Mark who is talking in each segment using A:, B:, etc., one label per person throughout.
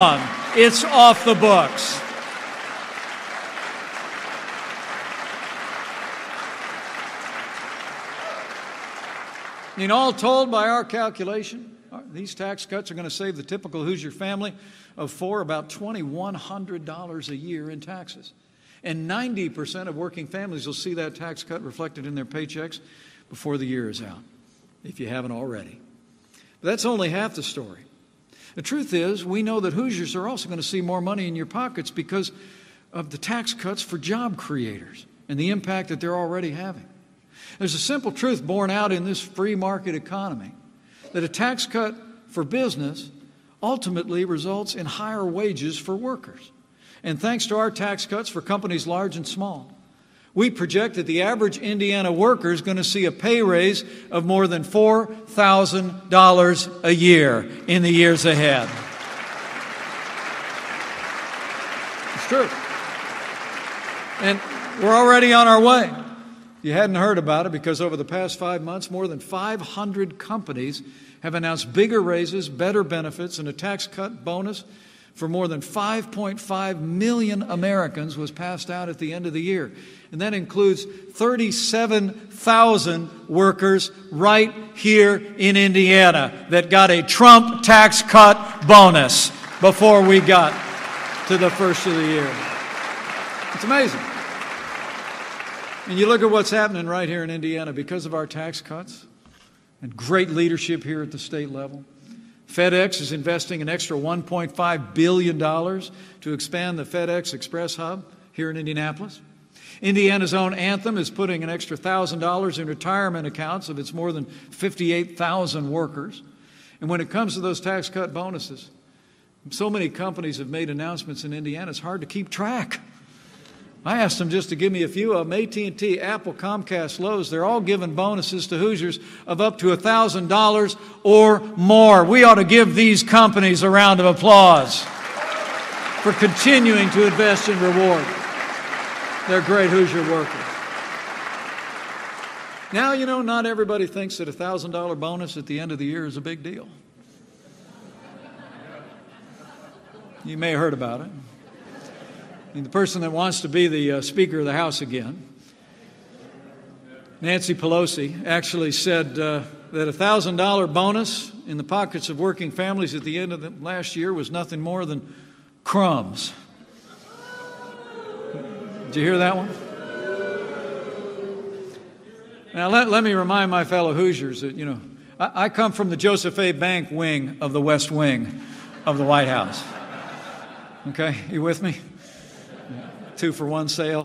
A: It's off the books. All told, by our calculation, these tax cuts are going to save the typical Hoosier family of four about $2,100 a year in taxes. And 90% of working families will see that tax cut reflected in their paychecks before the year is out, if you haven't already. But that's only half the story. The truth is, we know that Hoosiers are also going to see more money in your pockets because of the tax cuts for job creators and the impact that they're already having. There's a simple truth borne out in this free market economy that a tax cut for business ultimately results in higher wages for workers. And thanks to our tax cuts for companies large and small, we project that the average Indiana worker is going to see a pay raise of more than $4,000 a year in the years ahead. It's true. And we're already on our way. You hadn't heard about it because over the past 5 months, more than 500 companies have announced bigger raises, better benefits, and a tax cut bonus for more than 5.5 million Americans was passed out at the end of the year. And that includes 37,000 workers right here in Indiana that got a Trump tax cut bonus before we got to the first of the year. It's amazing. And you look at what's happening right here in Indiana because of our tax cuts and great leadership here at the state level. FedEx is investing an extra $1.5 billion to expand the FedEx Express hub here in Indianapolis. Indiana's own Anthem is putting an extra $1,000 in retirement accounts of its more than 58,000 workers. And when it comes to those tax cut bonuses, so many companies have made announcements in Indiana, it's hard to keep track. I asked them just to give me a few of them. AT&T, Apple, Comcast, Lowe's, they're all giving bonuses to Hoosiers of up to $1,000 or more. We ought to give these companies a round of applause for continuing to invest and reward their great Hoosier workers. Now, not everybody thinks that a $1,000 bonus at the end of the year is a big deal. You may have heard about it. The person that wants to be the Speaker of the House again, Nancy Pelosi, actually said that a $1,000 bonus in the pockets of working families at the end of the last year was nothing more than crumbs. Did you hear that one? Now, let me remind my fellow Hoosiers that, I come from the Joseph A. Bank wing of the West Wing of the White House. Okay, you with me? 2-for-1 sale.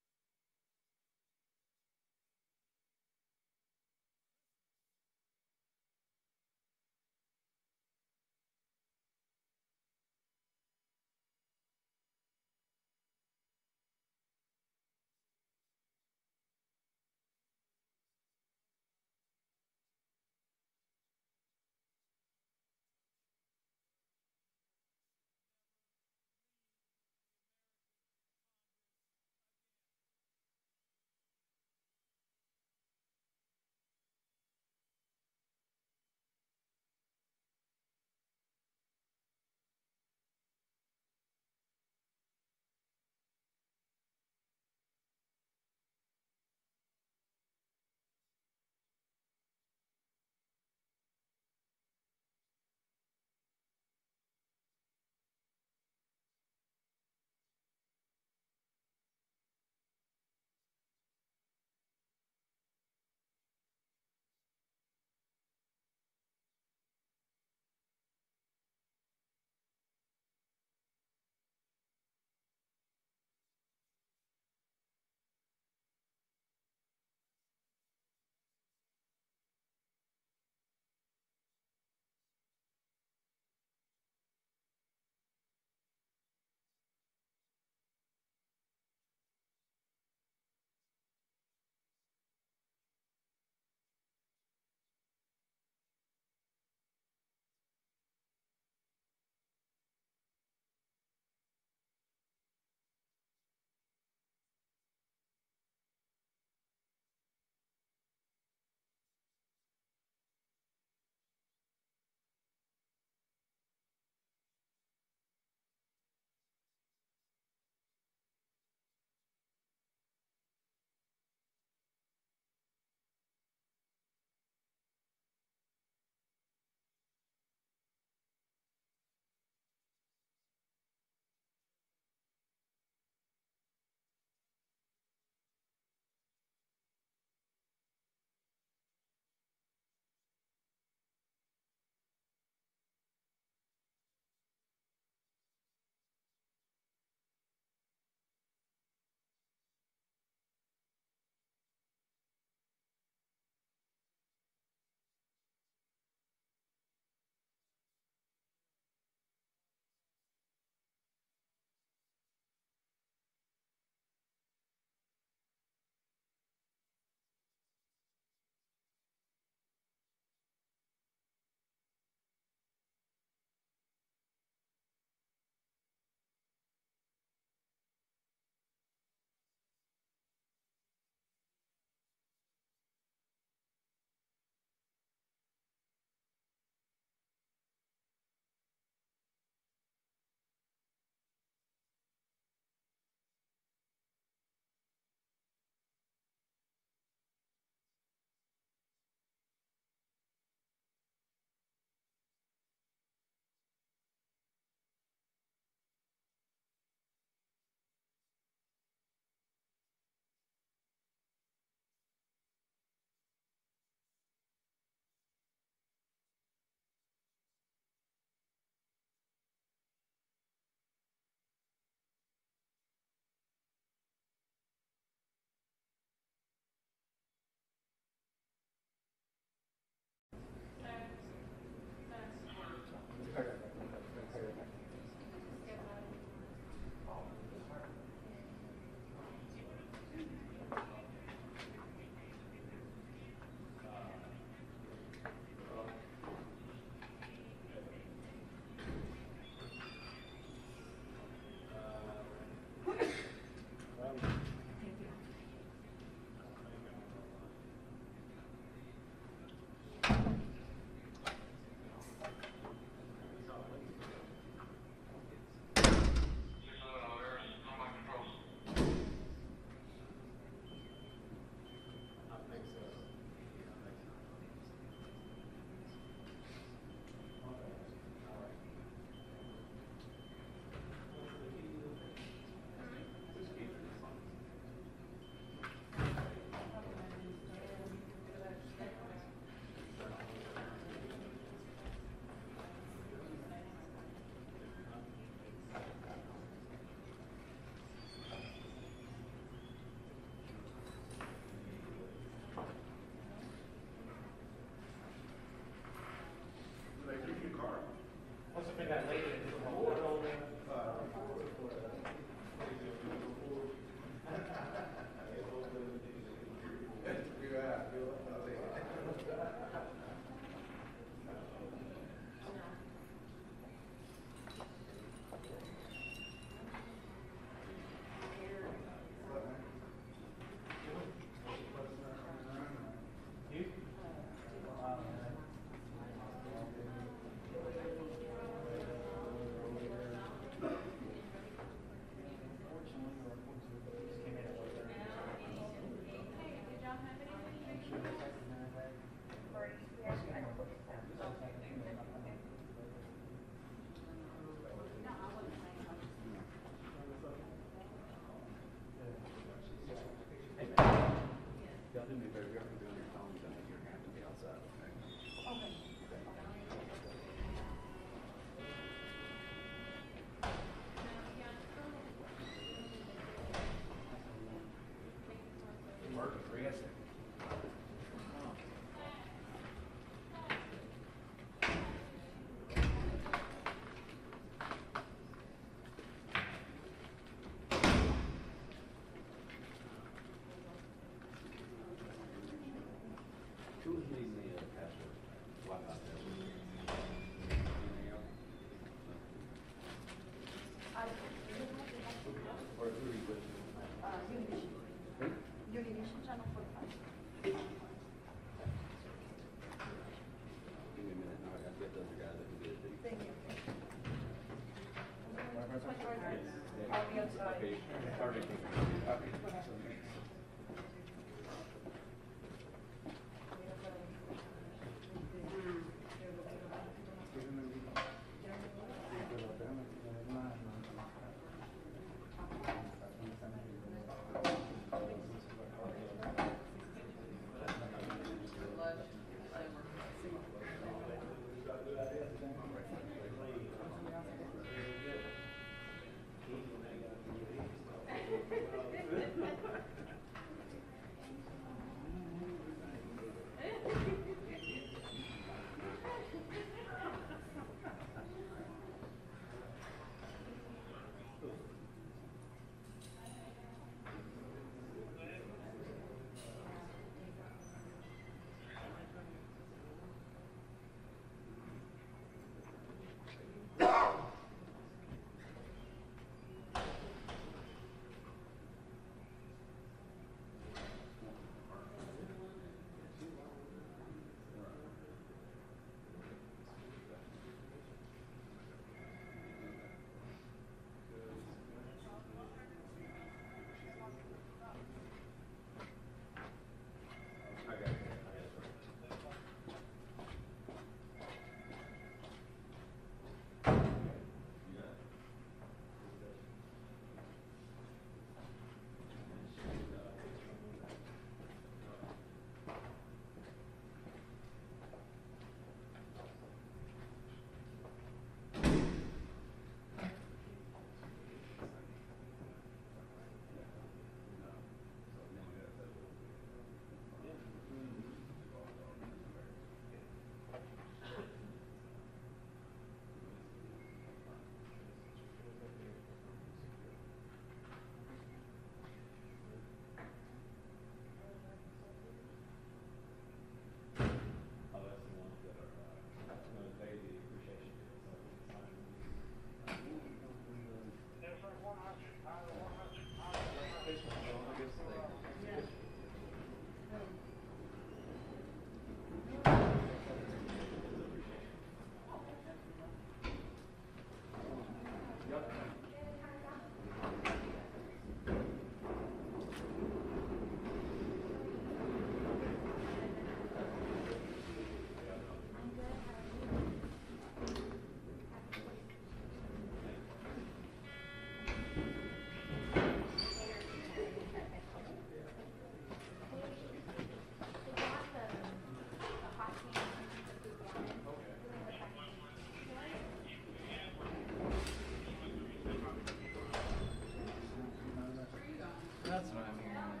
B: That's what I'm hearing.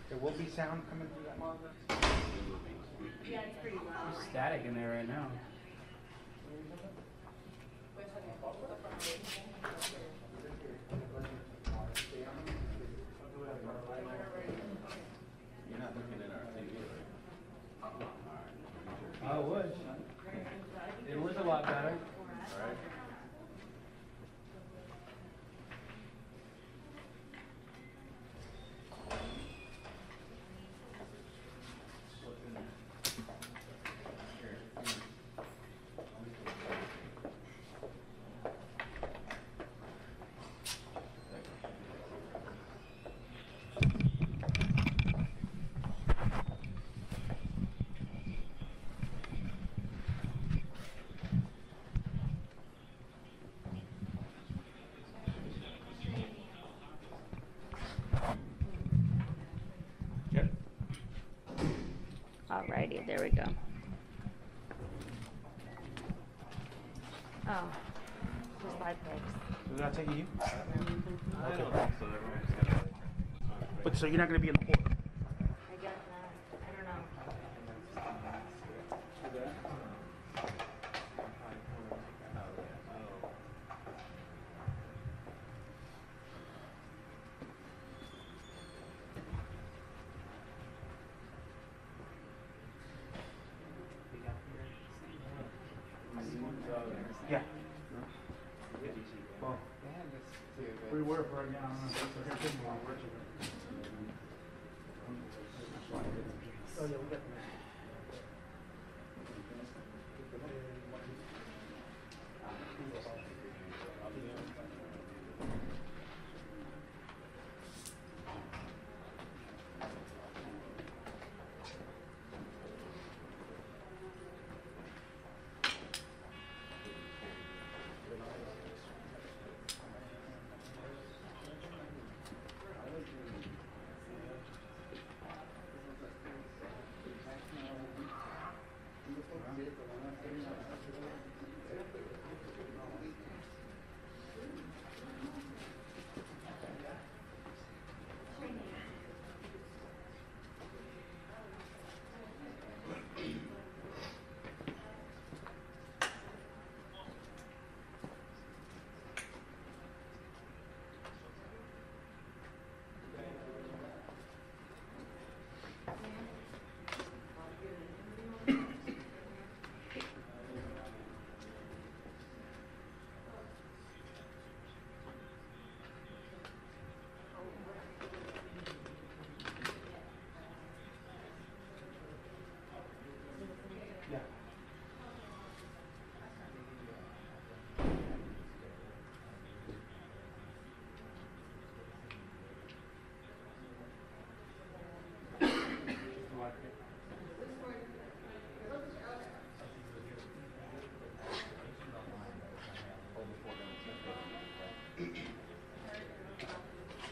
C: There will be sound coming through that monitor?
D: Yeah, it's pretty loud.
B: There's static in there right now.
E: You're not looking at our TV, right?
B: I would. It was a lot better.
E: All right.
D: Alrighty, there we go. Oh, just 5 pics.
C: Is that taking you?
E: I don't think so. Everyone's got
C: But so you're not going to be in the port?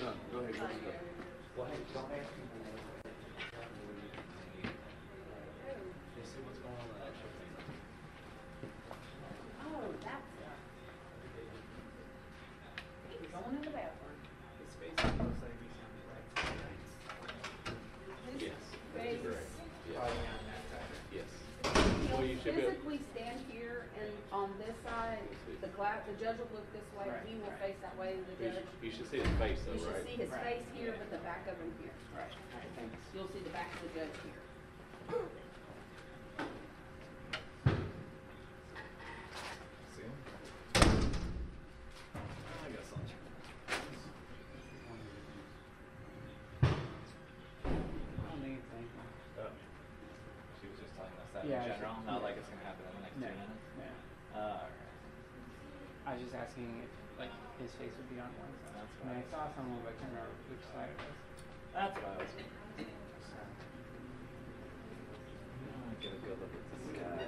E: No, go ahead.
C: Well, hey, don't ask me.
B: They see what's going on with that shit.
F: Oh, that's going in the bathroom.
B: His face looks like he's on the right.
F: His
E: Yes, that's
F: face,
E: correct.
C: Oh,
E: Yes.
C: yeah, on that side.
E: Yes.
F: he'll
E: Well, you should be able-
F: physically stand here and on this side, the judge will look this way,
B: Right,
F: he will
B: right.
F: face that way, the judge.
E: You should see his face though,
F: You should
E: right?
F: see his
B: Right.
F: face here, but the back of him here.
B: Right. Thanks.
F: You'll see the back of the judge here.
E: See him? I got something.
B: I don't need anything.
E: Oh.
B: She was just telling us that Yeah, in general, she- not
E: yeah.
B: like it's gonna happen in the next 2 minutes.
G: Yeah.
B: Alright.
G: I was just asking if like his face would be on one side.
B: That's
G: I mean, I
B: fine.
G: saw someone, but I can't remember which side it was.
B: That's what I was.
E: Get a good look at this guy.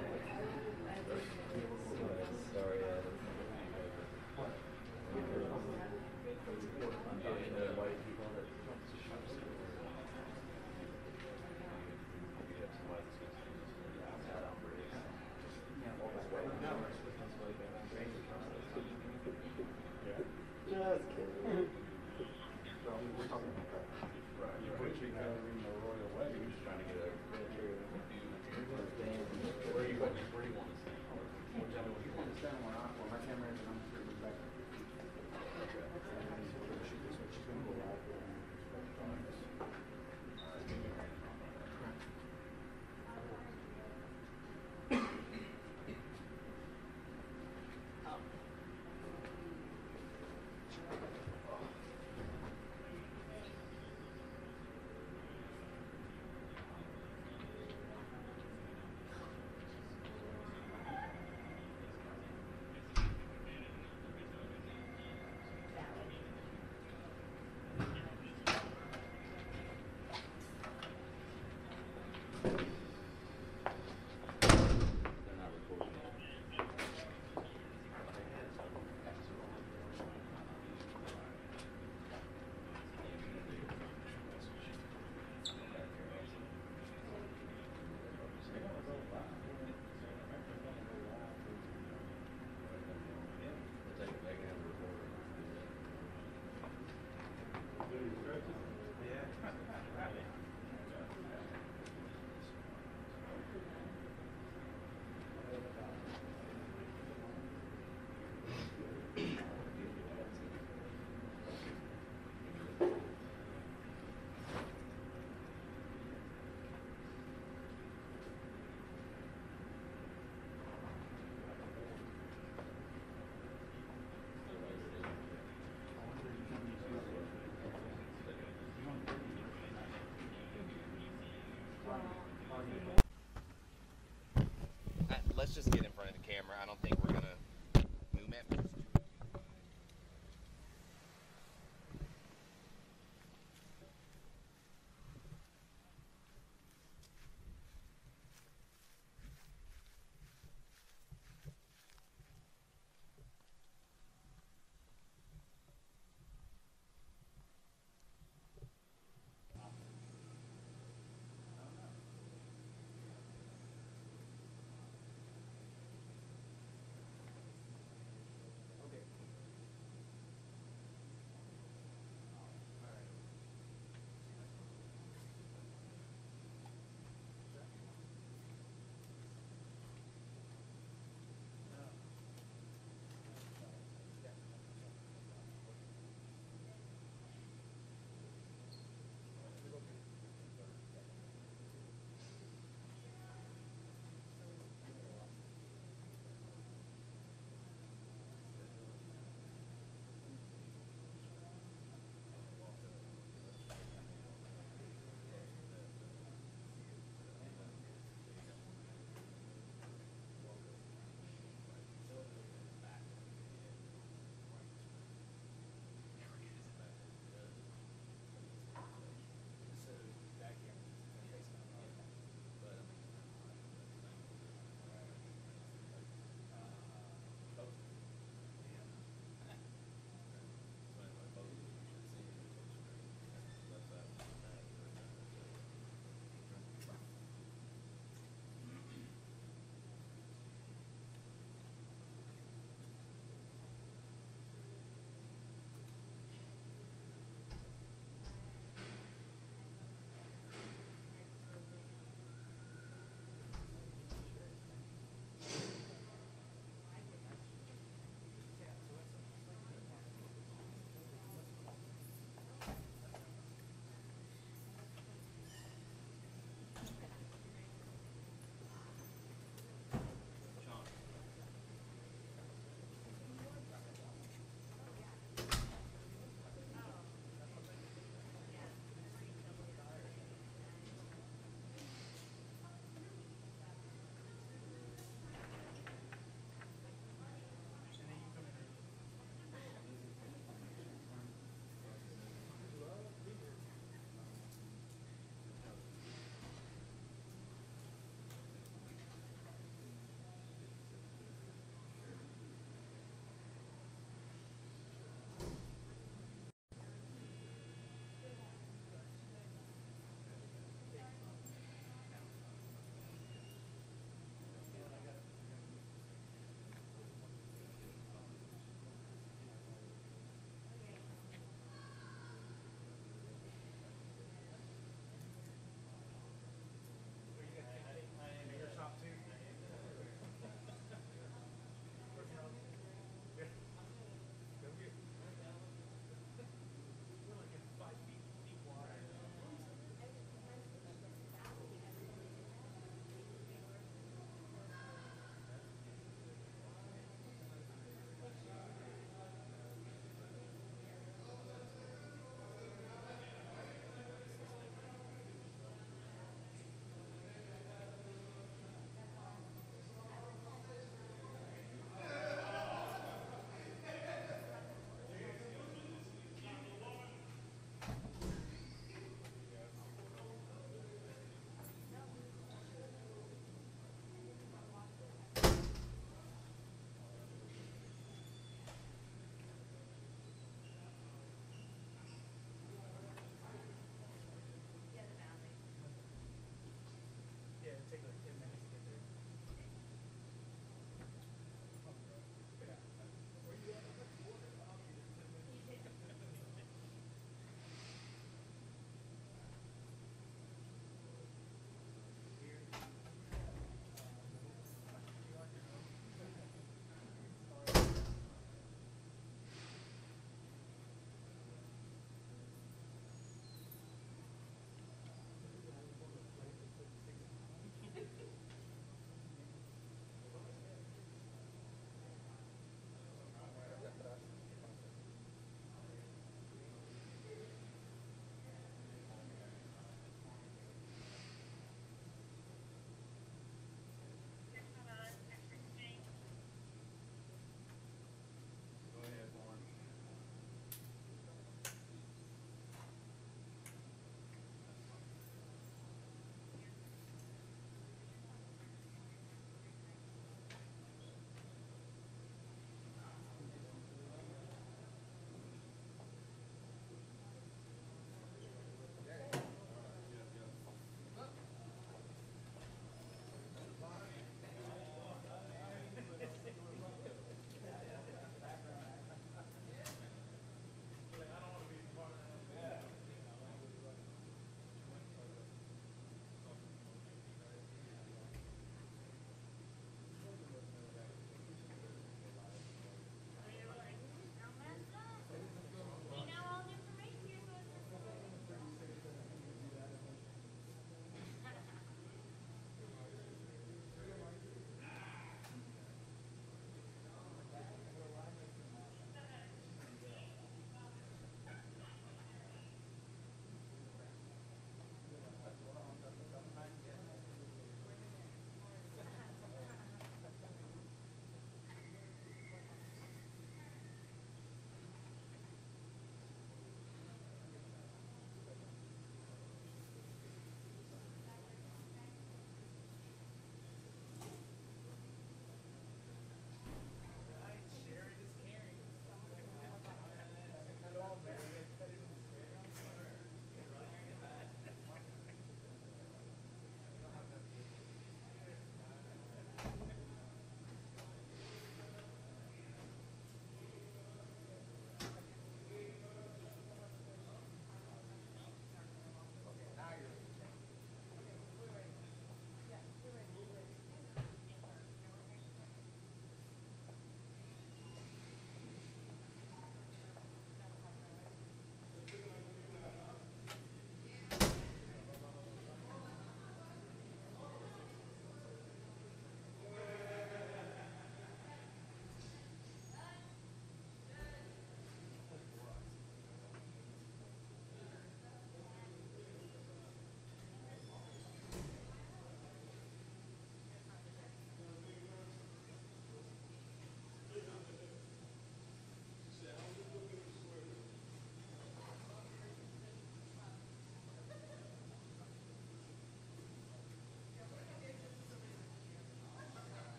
E: Sorry, white people that Just kidding.
C: We're talking about that.
E: Right. You put your guy in the royal way. You're just trying to get a military where do you want to stand?
C: Whichever one you want to stand where my camera is and I'm straight back. She's gonna go out.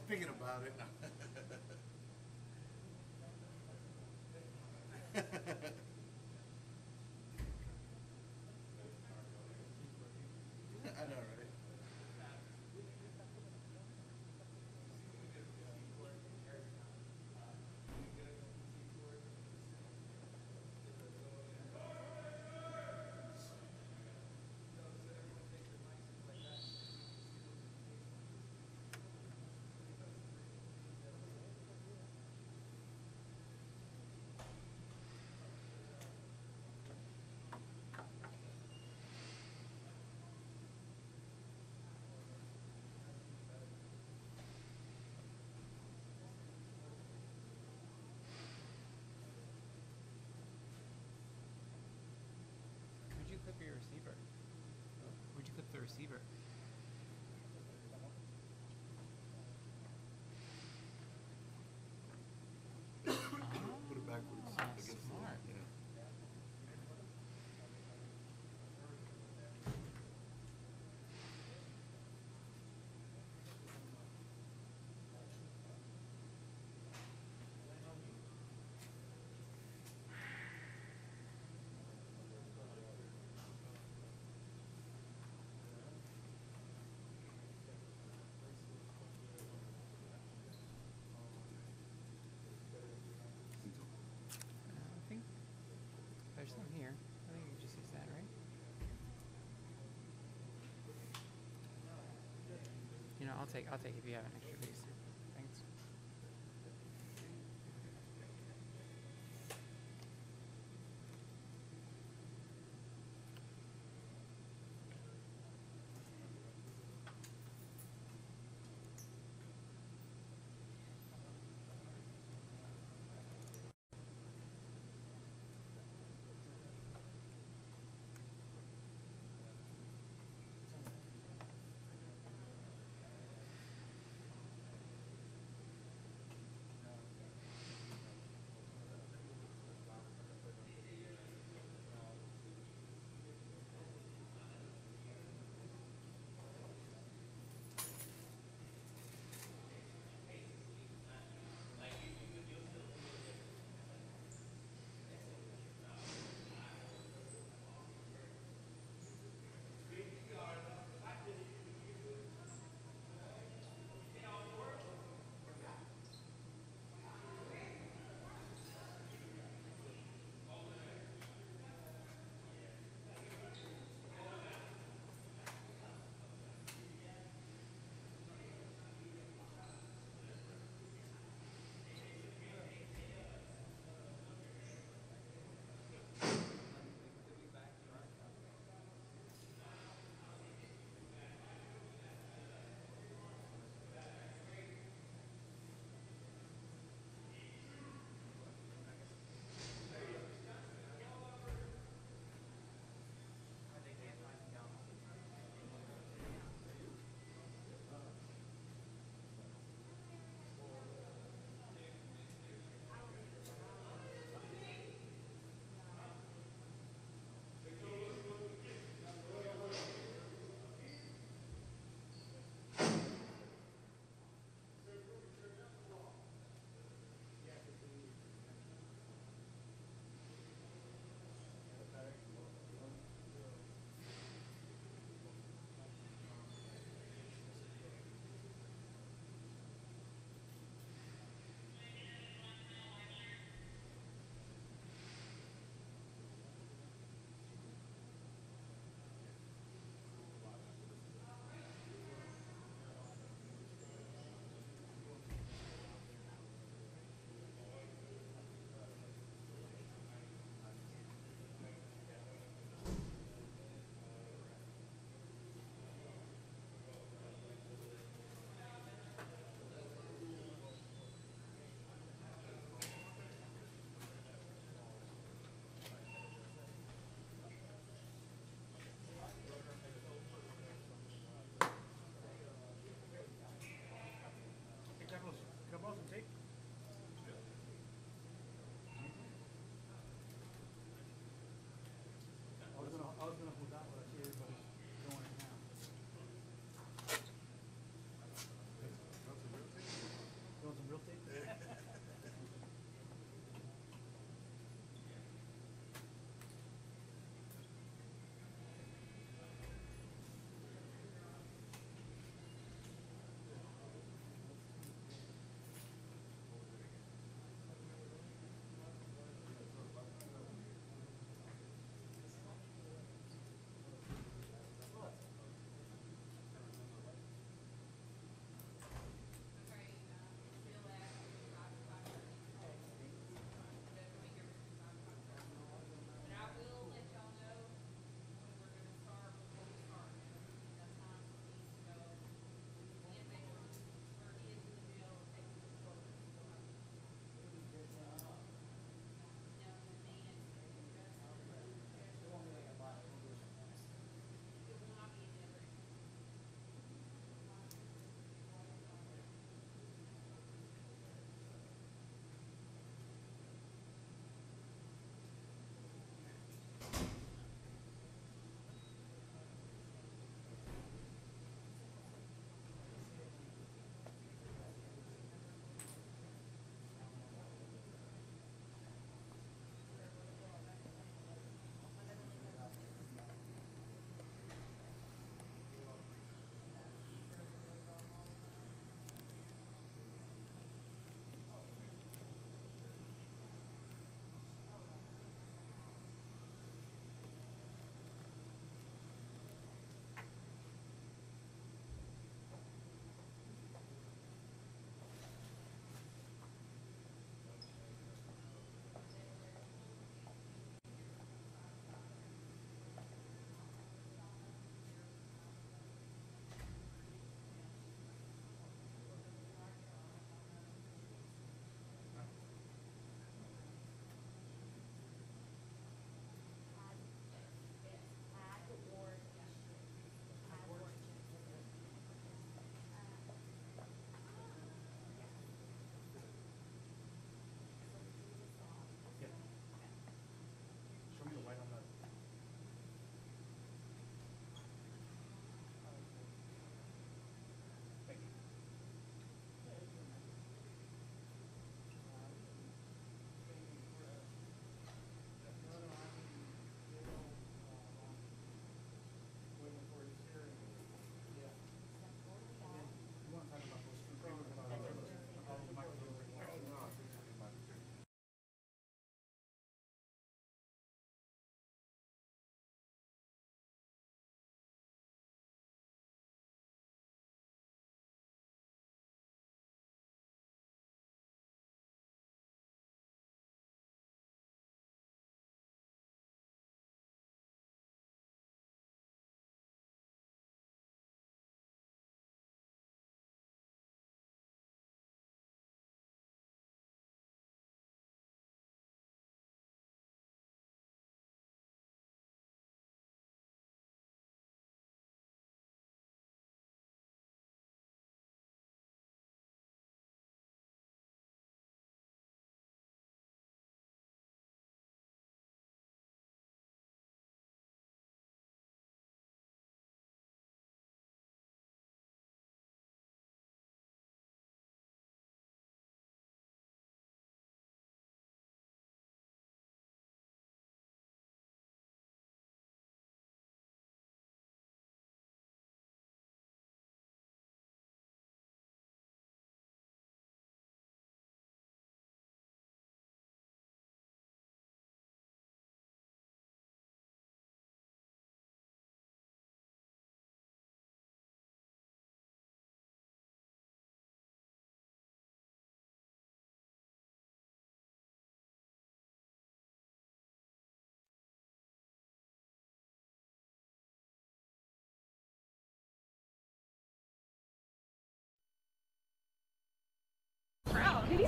E: thinking about it. I know, right?
G: Would you clip your receiver? Would you clip the receiver?
E: Put it backwards against the
G: smart.
E: yeah.
G: I think there's some here. I think you just use that, right? You know, I'll take if you have an extra piece. Thanks.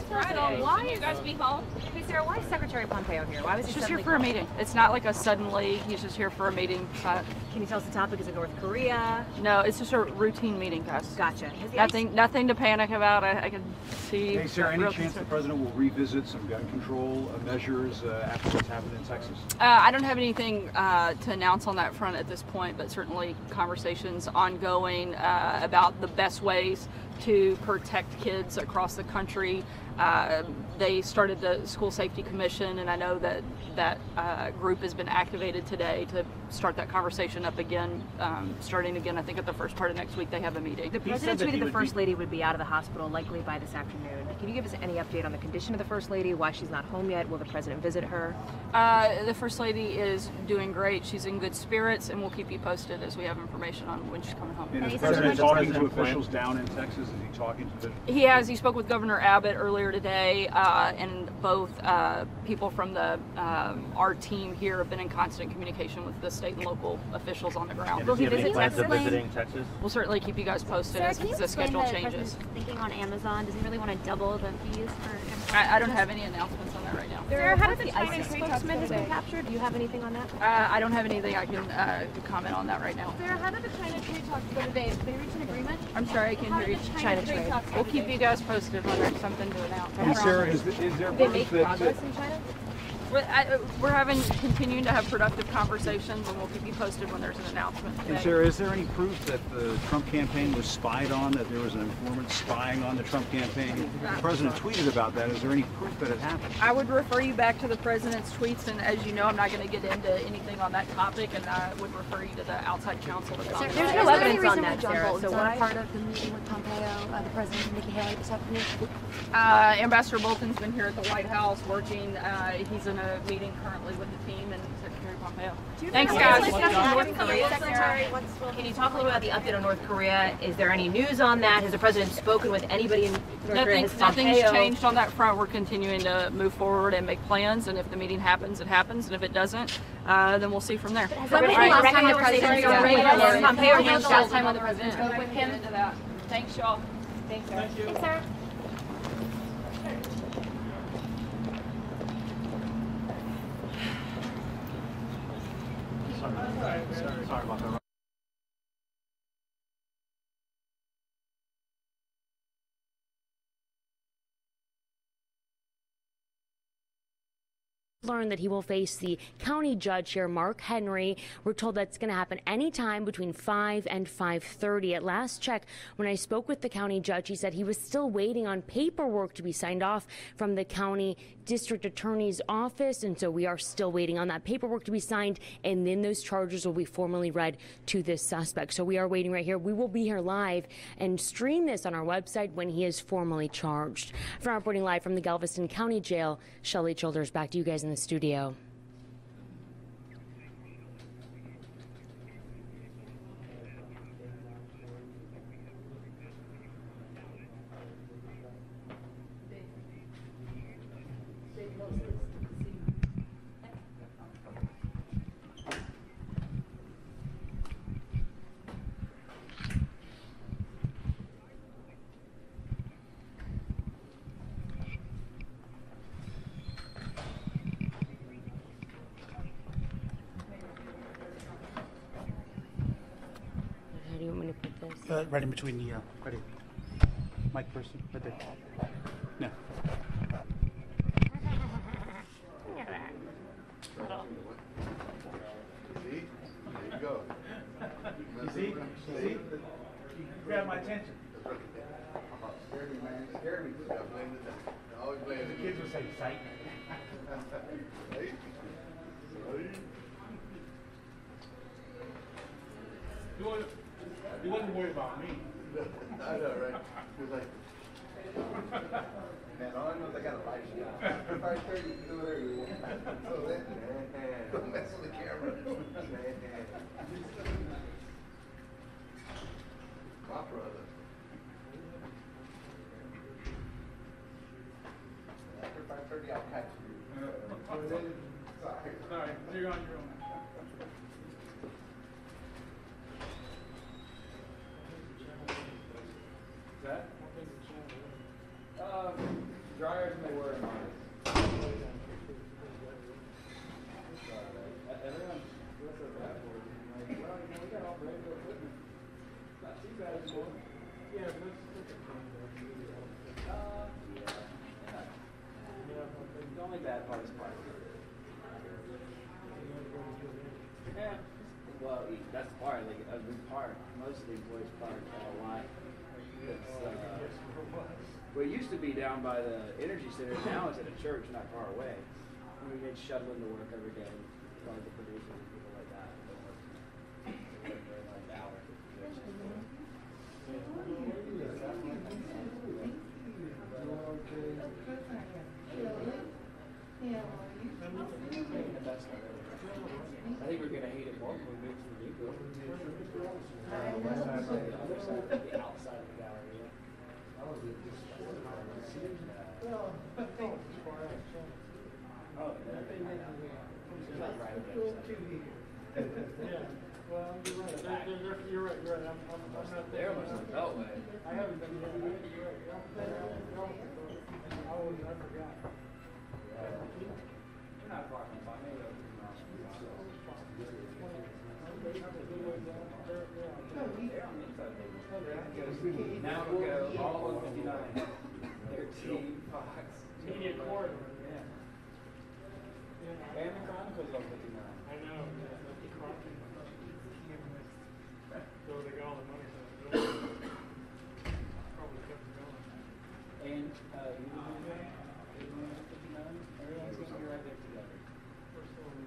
H: Friday.
D: Why
H: Shouldn't you guys be home?
D: Hey, Sarah, why is Secretary Pompeo here? Why was he
H: He's just here
D: suddenly
H: for a
D: called?
H: meeting. It's not like a suddenly, he's just here for a meeting.
D: Can you tell us the topic? Is it North Korea?
H: No, it's just a routine meeting, guys.
D: Gotcha.
H: Nothing to panic about. I can see.
E: Hey, Sarah, any
H: real
E: chance the
H: concern.
E: president will revisit some gun control measures after what's happened in Texas?
H: I don't have anything to announce on that front at this point, but certainly conversations ongoing about the best ways to protect kids across the country. They started the School Safety Commission, and I know that group has been activated today to start that conversation up again, starting again, I think at the first part of next week they have a meeting.
D: The president tweeted the First Lady would be out of the hospital likely by this afternoon. Can you give us any update on the condition of the First Lady, why she's not home yet? Will the president visit her?
H: The First Lady is doing great. She's in good spirits, and we'll keep you posted as we have information on when she's coming home.
E: And is the president talking to officials down in Texas? Is he talking to the...
H: He has. He spoke with Governor Abbott earlier today, and both people from the our team here have been in constant communication with the state and local officials on the ground.
D: Will he visit Texas?
I: visiting Texas?
H: We'll certainly keep you guys posted as the schedule changes.
J: Thinking on Amazon, does he really want to double the fees for?
H: I don't have any announcements on that right now.
D: Sarah, how did the ISIS spokesman has been captured? Do you have anything on that?
H: I don't have anything I can comment on that right now.
J: Sarah, how did the China trade talks go today? Did they reach an agreement?
H: I'm sorry, I can't hear you.
J: China trade talks
H: We'll keep you guys posted when there's something to announce.
E: And Sarah, is there
D: Did they make
E: proof
D: progress in China?
H: We're continuing to have productive conversations, and we'll keep you posted when there's an announcement today.
E: And Sarah, is there any proof that the Trump campaign was spied on, that there was an informant spying on the Trump campaign? The president tweeted about that. Is there any proof that it happened?
H: I would refer you back to the president's tweets, and as you know, I'm not going to get into anything on that topic, and I would refer you to the outside counsel.
J: There's
D: no evidence on that, Sarah, so why?
J: Part of the meeting with Pompeo, the president and Nikki Haley this afternoon.
H: Ambassador Bolton's been here at the White House working. He's in a meeting currently with the team and Secretary Pompeo. Thanks, guys.
D: Can you talk a little about the update on North Korea? Is there any news on that? Has the president spoken with anybody in North Korea? Has
H: Nothing's
D: Pompeo-
H: changed on that front. We're continuing to move forward and make plans, and if the meeting happens, it happens, and if it doesn't, then we'll see from there.
J: Has that been the last time the president
D: Has Pompeo
J: the
D: reached
J: last
D: out?
J: time when the president spoke with him?
H: Thanks, y'all.
D: Thanks, Sarah.
J: Thanks, Sarah.
E: Sorry about that.
K: Learned that he will face the county judge here, Mark Henry. We're told that's going to happen anytime between 5 and 5:30. At last check, when I spoke with the county judge, he said he was still waiting on paperwork to be signed off from the county district attorney's office, and so we are still waiting on that paperwork to be signed, and then those charges will be formally read to this suspect. So we are waiting right here. We will be here live and stream this on our website when he is formally charged. For reporting live from the Galveston County Jail, Shelley Childers, back to you guys in the studio. How do you want me to put this?
C: Right in between the, right here. Mic person, right there. No.
E: See? There you go.
C: You see? You grab my attention.
E: Scare me, man. Scare me. You gotta blame the always blame
C: The kids would say sight.
E: Hey.
C: You wasn't worried about me.
E: I know, right? He was like, man, all I know is I got a lifestyle. 5:30, do whatever you want. So then, don't mess with the camera. My brother. After 5:30, I'll catch you.
C: Sorry, you're on your own.
B: Dryer that's the part. Like we park. Most of the employees park a lot. Well, it used to be down by the energy center. Now it's at a church not far away. We get shuttling to work every day. A lot of the producers and people like that. They work very like hours. I think we're gonna hate it more when we move to the new building. West side, the other side, the outside of the gallery. Oh, it's like right
I: Well, you're right. I'm not
B: there. Was the Beltway.
I: I haven't been there. You're right. I forgot.
B: We're not far from Bob. Maybe now we'll go all of 59. 13 Fox.
I: Media corridor.
B: Yeah. And the Chronicles on 59.
I: I know. The Chronicles. So they got all the money for the building. Probably kept it going.
B: And you live there? 59? Everyone's going to be right there together.
I: First one,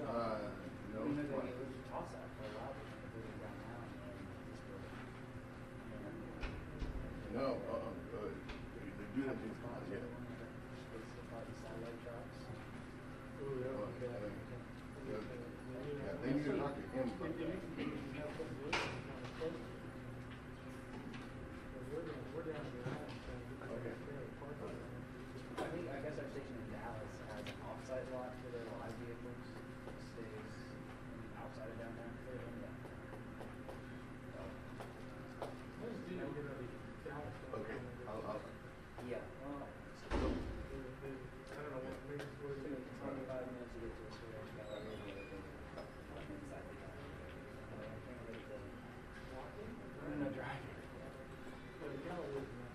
B: No. We know that it was a toss-up for a while. They were downtown.
L: No, they do have these cars, yeah. Yeah, they need to talk to him about that. Okay.
B: I guess our station in Dallas has an off-site lot for their live vehicles. It stays outside of downtown.
L: Okay, I'll
B: Yeah. Well,
I: I don't know what maybe it's what it is.
B: 25 minutes to get to a storage gallery. Inside the gallery. I can't wait to walk in. I'm not driving.
I: Well, the gallery is not.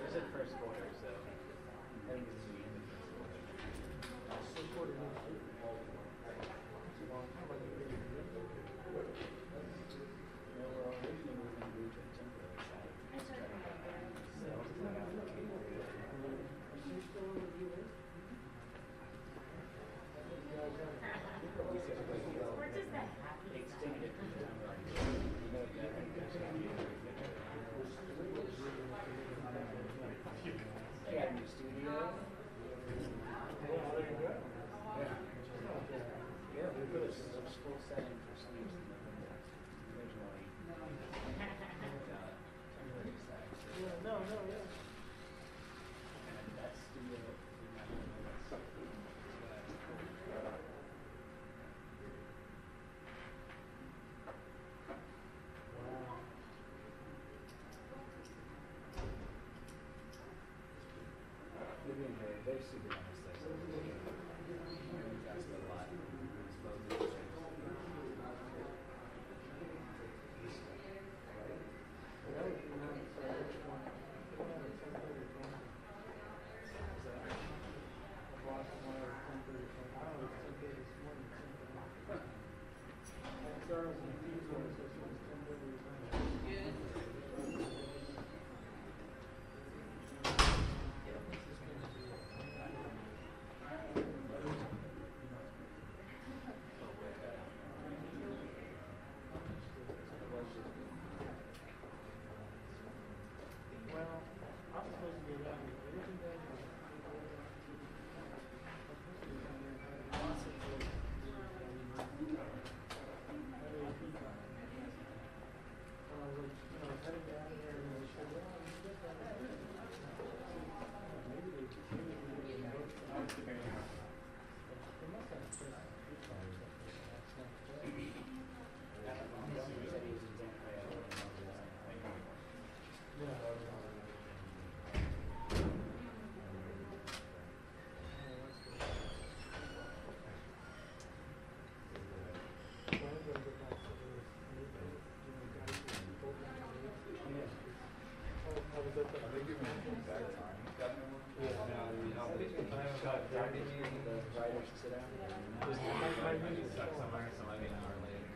B: There's a first quarter, so I think it's the end of the first quarter. No, we're originally moving to a temporary site. Sales to the extended it from the time we're They got a new studio. Yeah, we put a full setting for sleeps in November. Originally. Temporary site.
I: No.
B: And that studio. They're super nice. That's a lot.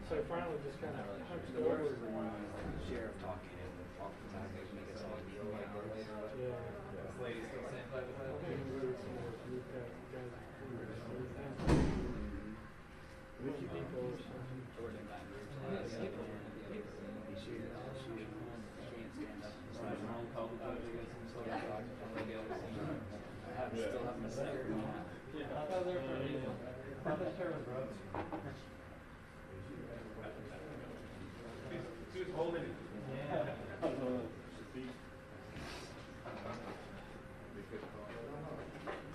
I: So I finally just kind of hunched
B: The
I: over.
B: worst is the one who's like the sheriff talking and oftentimes they make us all deal like this.
I: Yeah.
G: This lady's still saying,
I: I think it's really some of those group guys. Rich people or something.
B: Jordan Baton Rouge last year, he shooted all the shooting. Can't stand up.
G: I
B: Still have my sticker.
G: Yeah, I was there for a reason. I'm not sure it was rough. She was holding it. Yeah.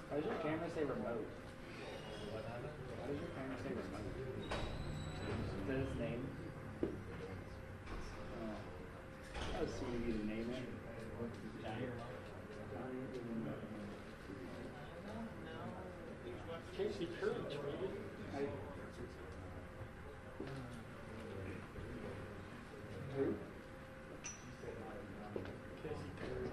B: Why does your camera say remote? Why does your camera say remote? Is that his name? I was seeing you to name it.
I: Casey Curry tweeted.
B: Who?
I: Casey Curry.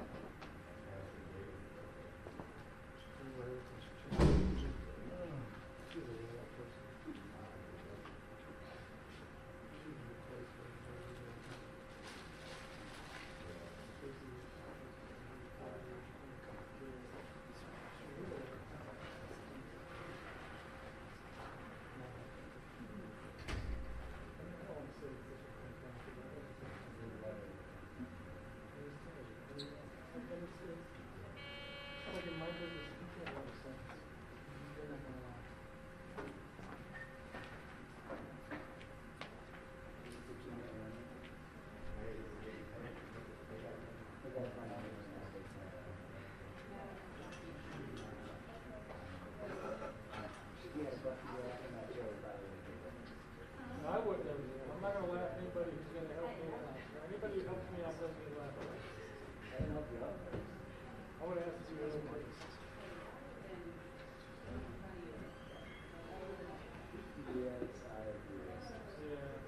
I: I wouldn't have. I'm not going to laugh at anybody who's going to help me out. Anybody who helps me out doesn't get laughed at. I would ask you as a priest.
B: Yes, I agree.
I: Yeah.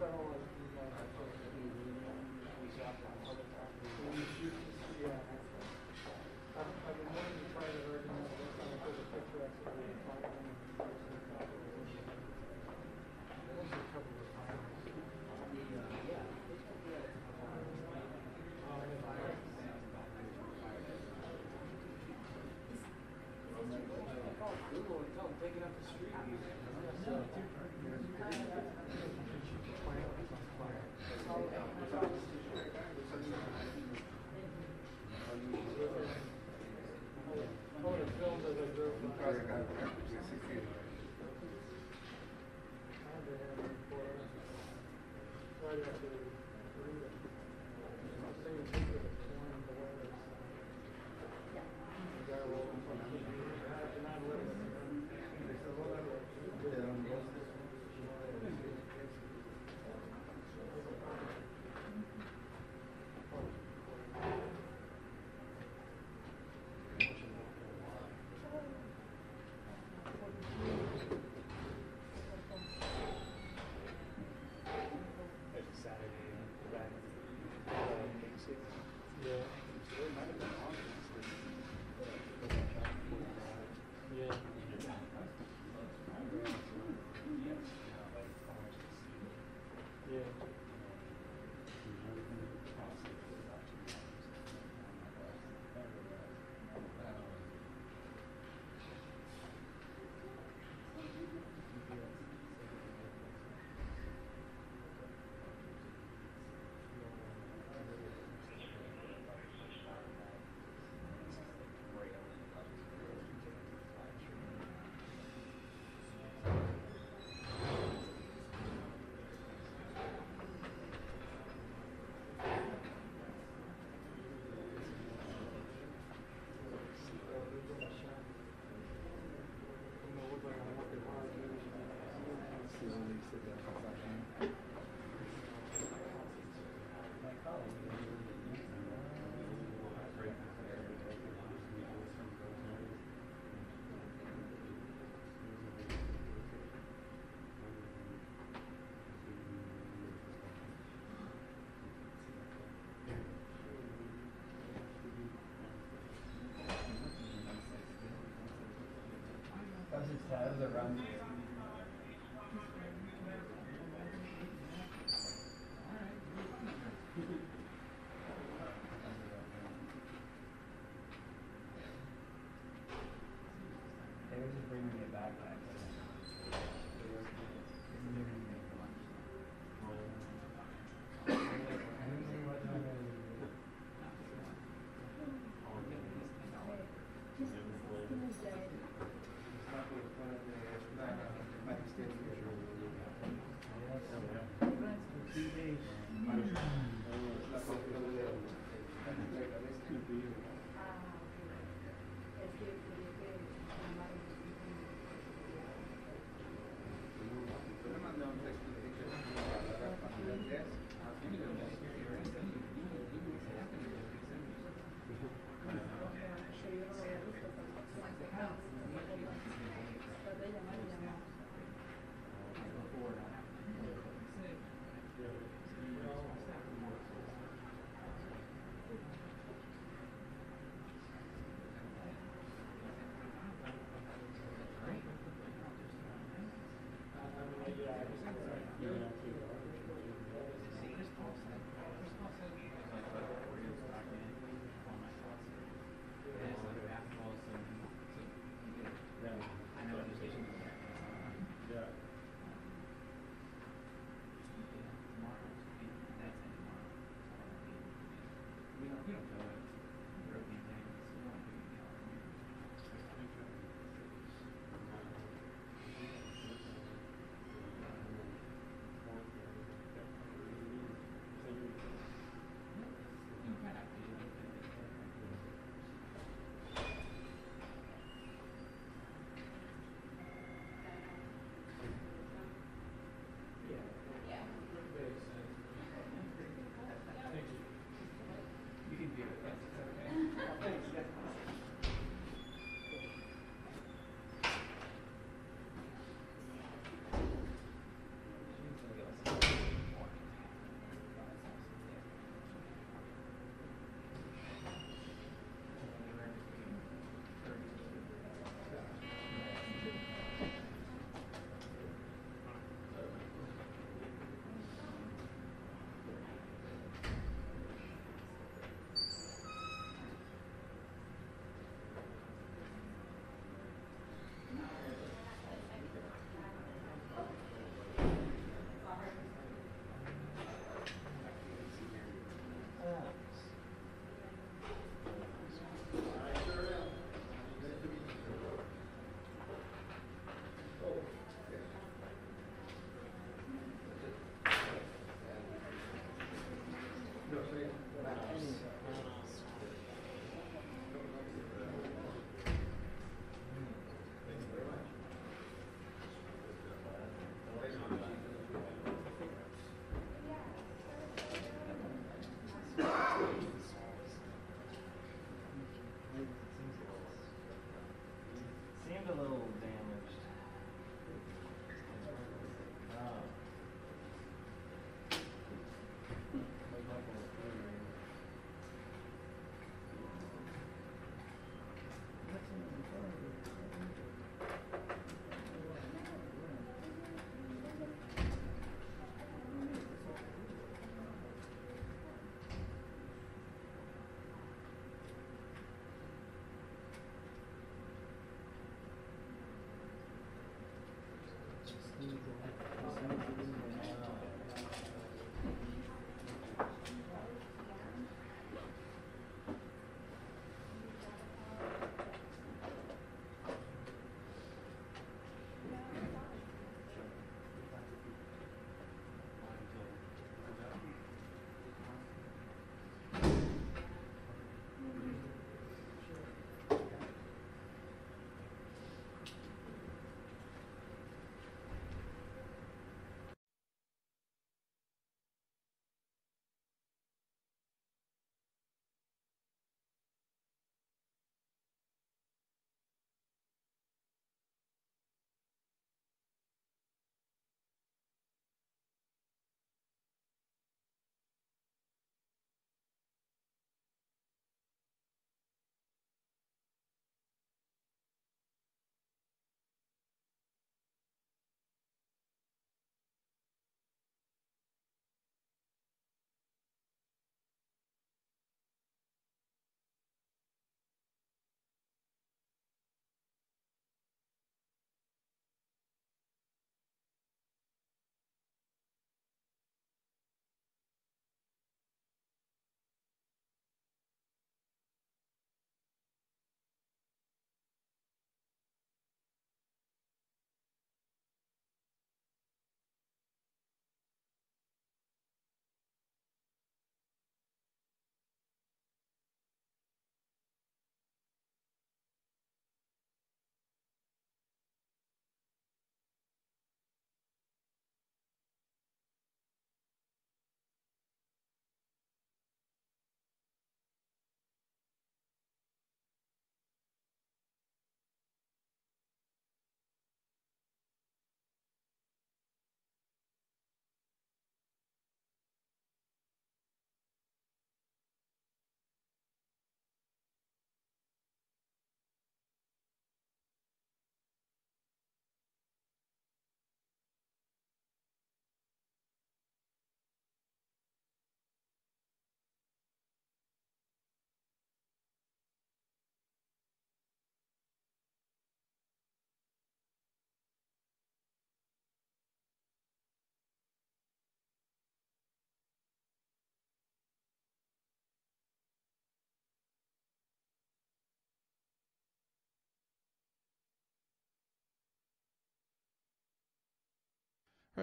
I: I don't like yeah. I've been wanting to try to organize this. I'm going to put a picture of somebody and find them. What's the cover of Google and tell them take it up the street.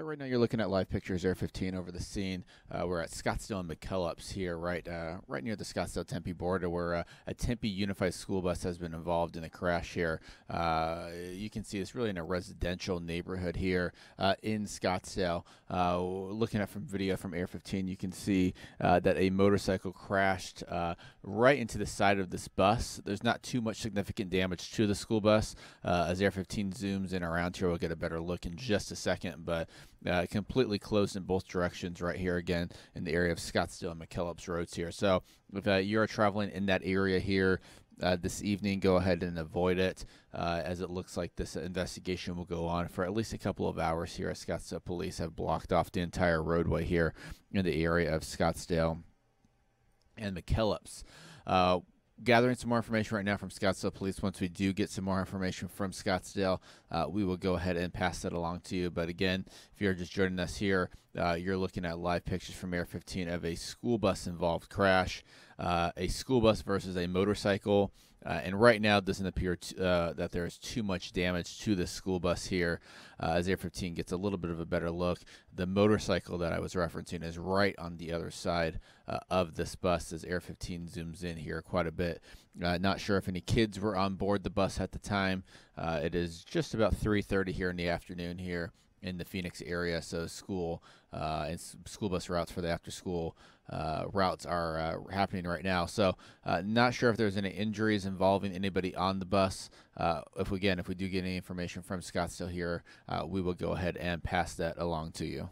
M: Right now you're looking at live pictures, Air 15 over the scene. We're at Scottsdale and McKellips here, right near the Scottsdale-Tempe border, where a Tempe Unified School bus has been involved in a crash here. You can see it's really in a residential neighborhood here in Scottsdale. Looking at from video from Air 15, you can see that a motorcycle crashed right into the side of this bus. There's not too much significant damage to the school bus. As Air 15 zooms in around here, we'll get a better look in just a second, but completely closed in both directions right here again in the area of Scottsdale and McKellips roads here. So if you're traveling in that area here this evening, go ahead and avoid it, as it looks like this investigation will go on for at least a couple of hours here, as Scottsdale police have blocked off the entire roadway here in the area of Scottsdale and McKellips. Gathering some more information right now from Scottsdale Police. Once we do get some more information from Scottsdale, we will go ahead and pass that along to you. But again, if you're just joining us here, you're looking at live pictures from Air 15 of a school bus involved crash, a school bus versus a motorcycle. And right now, it doesn't appear that there is too much damage to the school bus here. As Air 15 gets a little bit of a better look, the motorcycle that I was referencing is right on the other side of this bus as Air 15 zooms in here quite a bit. Not sure if any kids were on board the bus at the time. It is just about 3:30 here in the afternoon here in the Phoenix area, so school and school bus routes for the after-school routes are happening right now. So not sure if there's any injuries involving anybody on the bus. If we do get any information from Scottsdale here, we will go ahead and pass that along to you.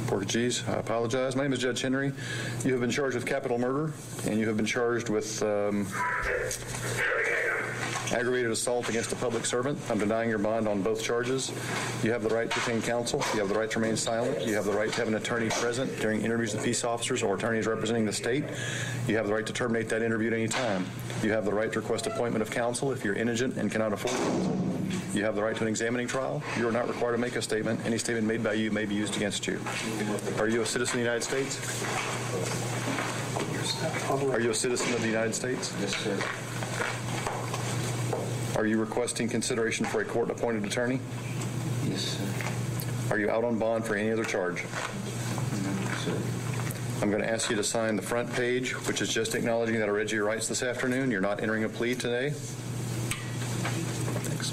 N: Portuguese. I apologize. My name is Judge Henry. You have been charged with capital murder, and you have been charged with aggravated assault against a public servant. I'm denying your bond on both charges. You have the right to retain counsel. You have the right to remain silent. You have the right to have an attorney present during interviews with peace officers or attorneys representing the state. You have the right to terminate that interview at any time. You have the right to request appointment of counsel if you're indigent and cannot afford counsel. You have the right to an examining trial. You are not required to make a statement. Any statement made by you may be used against you. Are you a citizen of the United States? Are you a citizen of the United States?
O: Yes, sir.
N: Are you requesting consideration for a court-appointed attorney?
O: Yes, sir.
N: Are you out on bond for any other charge?
O: No, sir.
N: I'm going to ask you to sign the front page, which is just acknowledging that I read you your rights this afternoon. You're not entering a plea today. Thanks.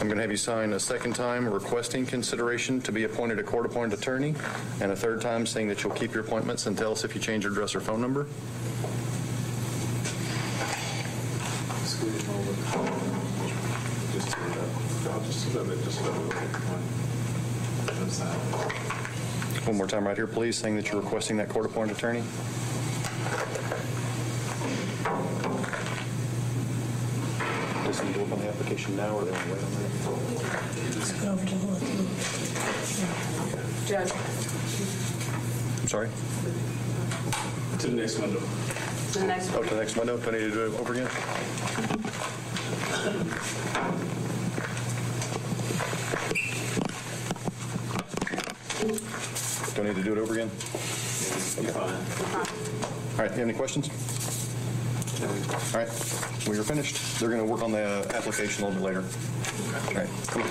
N: I'm going to have you sign a second time requesting consideration to be appointed a court-appointed attorney, and a third time saying that you'll keep your appointments and tell us if you change your address or phone number. One more time right here, please, saying that you're requesting that court-appointed attorney. Does he need to work on the application now, or they want to wait on that?
F: Judge.
N: I'm sorry?
O: To the next window.
F: To the next
N: Oh, to the next window? Do I need to do it over again? Do I need to do it over again?
O: You're fine.
N: All right, you have any questions? All right, we are finished. They're going to work on the application a little bit later. All right, cool.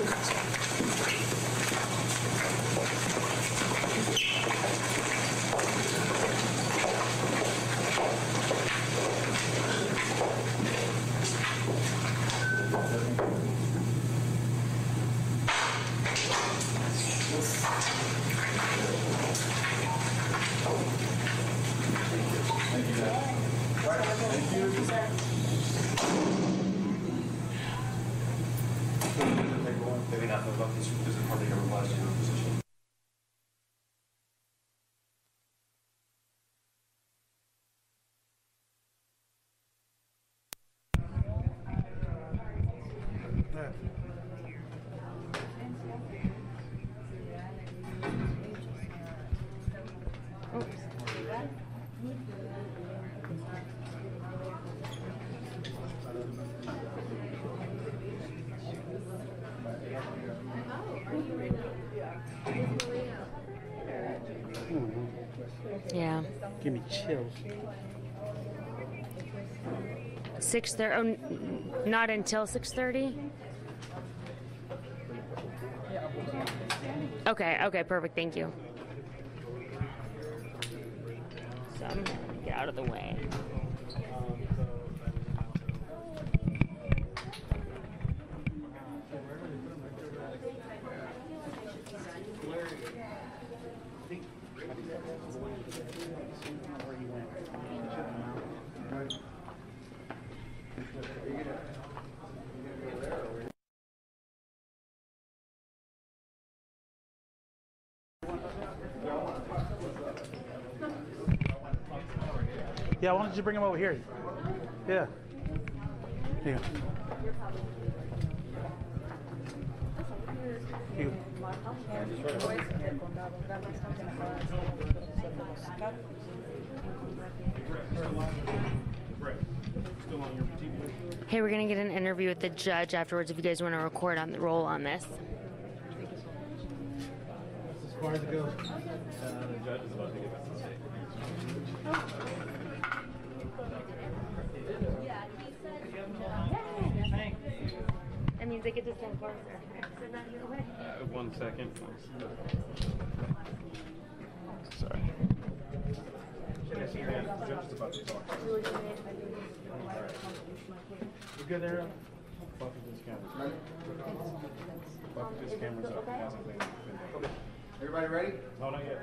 L: Maybe not about this because it hardly ever applies to your position.
K: Yeah.
C: Give me chills.
K: 6:30. Oh, not until 6:30. Okay. Okay. Perfect. Thank you. So I'm gonna get out of the way.
C: Yeah, why don't you bring him over here? Yeah. Here. Here.
K: Hey, we're gonna get an interview with the judge afterwards if you guys want to record on the roll on this.
I: As far as it goes. The judge is about to give us the statement.
K: That means I get to stand closer. So not your way.
I: 1 second. Sorry. The judge is about to talk. You good there? Both of these cameras. Both of these cameras up. Okay.
L: Everybody ready?
I: No, not yet.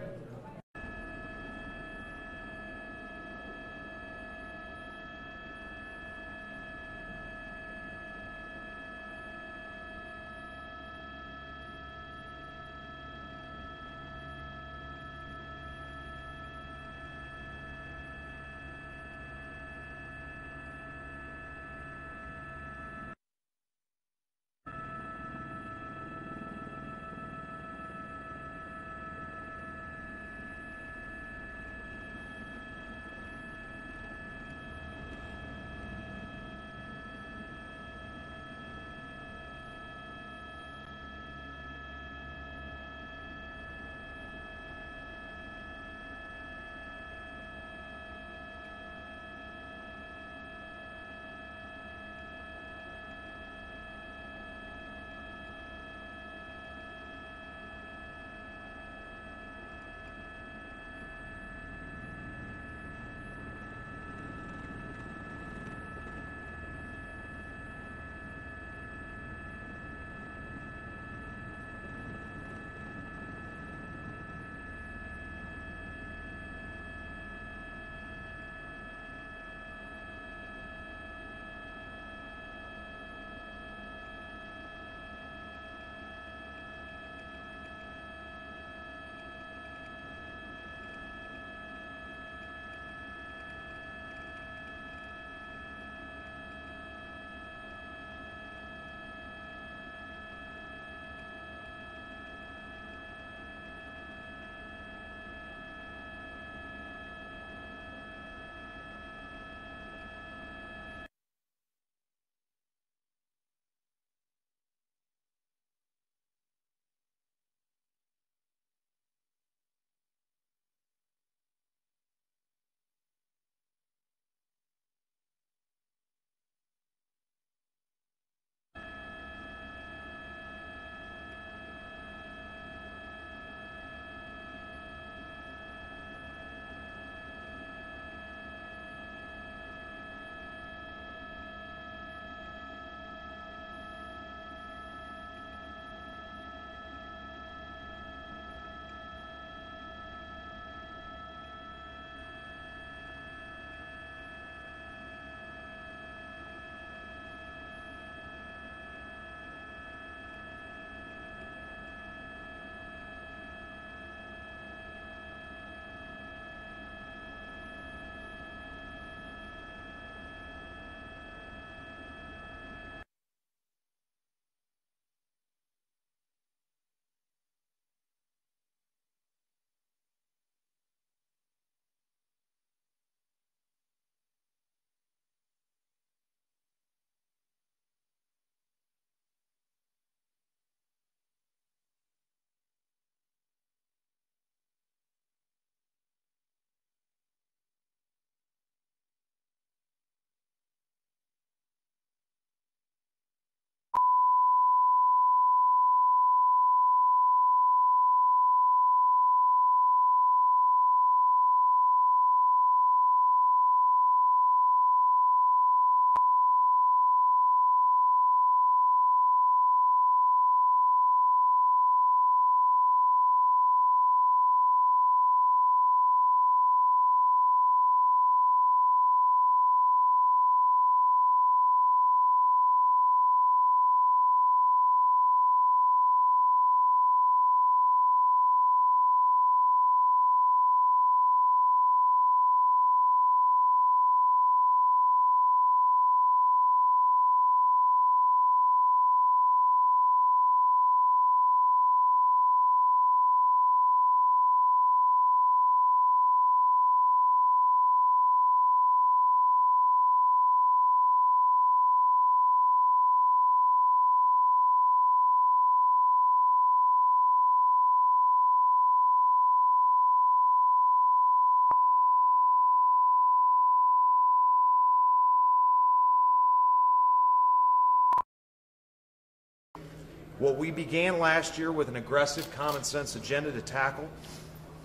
P: What we began last year with an aggressive common sense agenda to tackle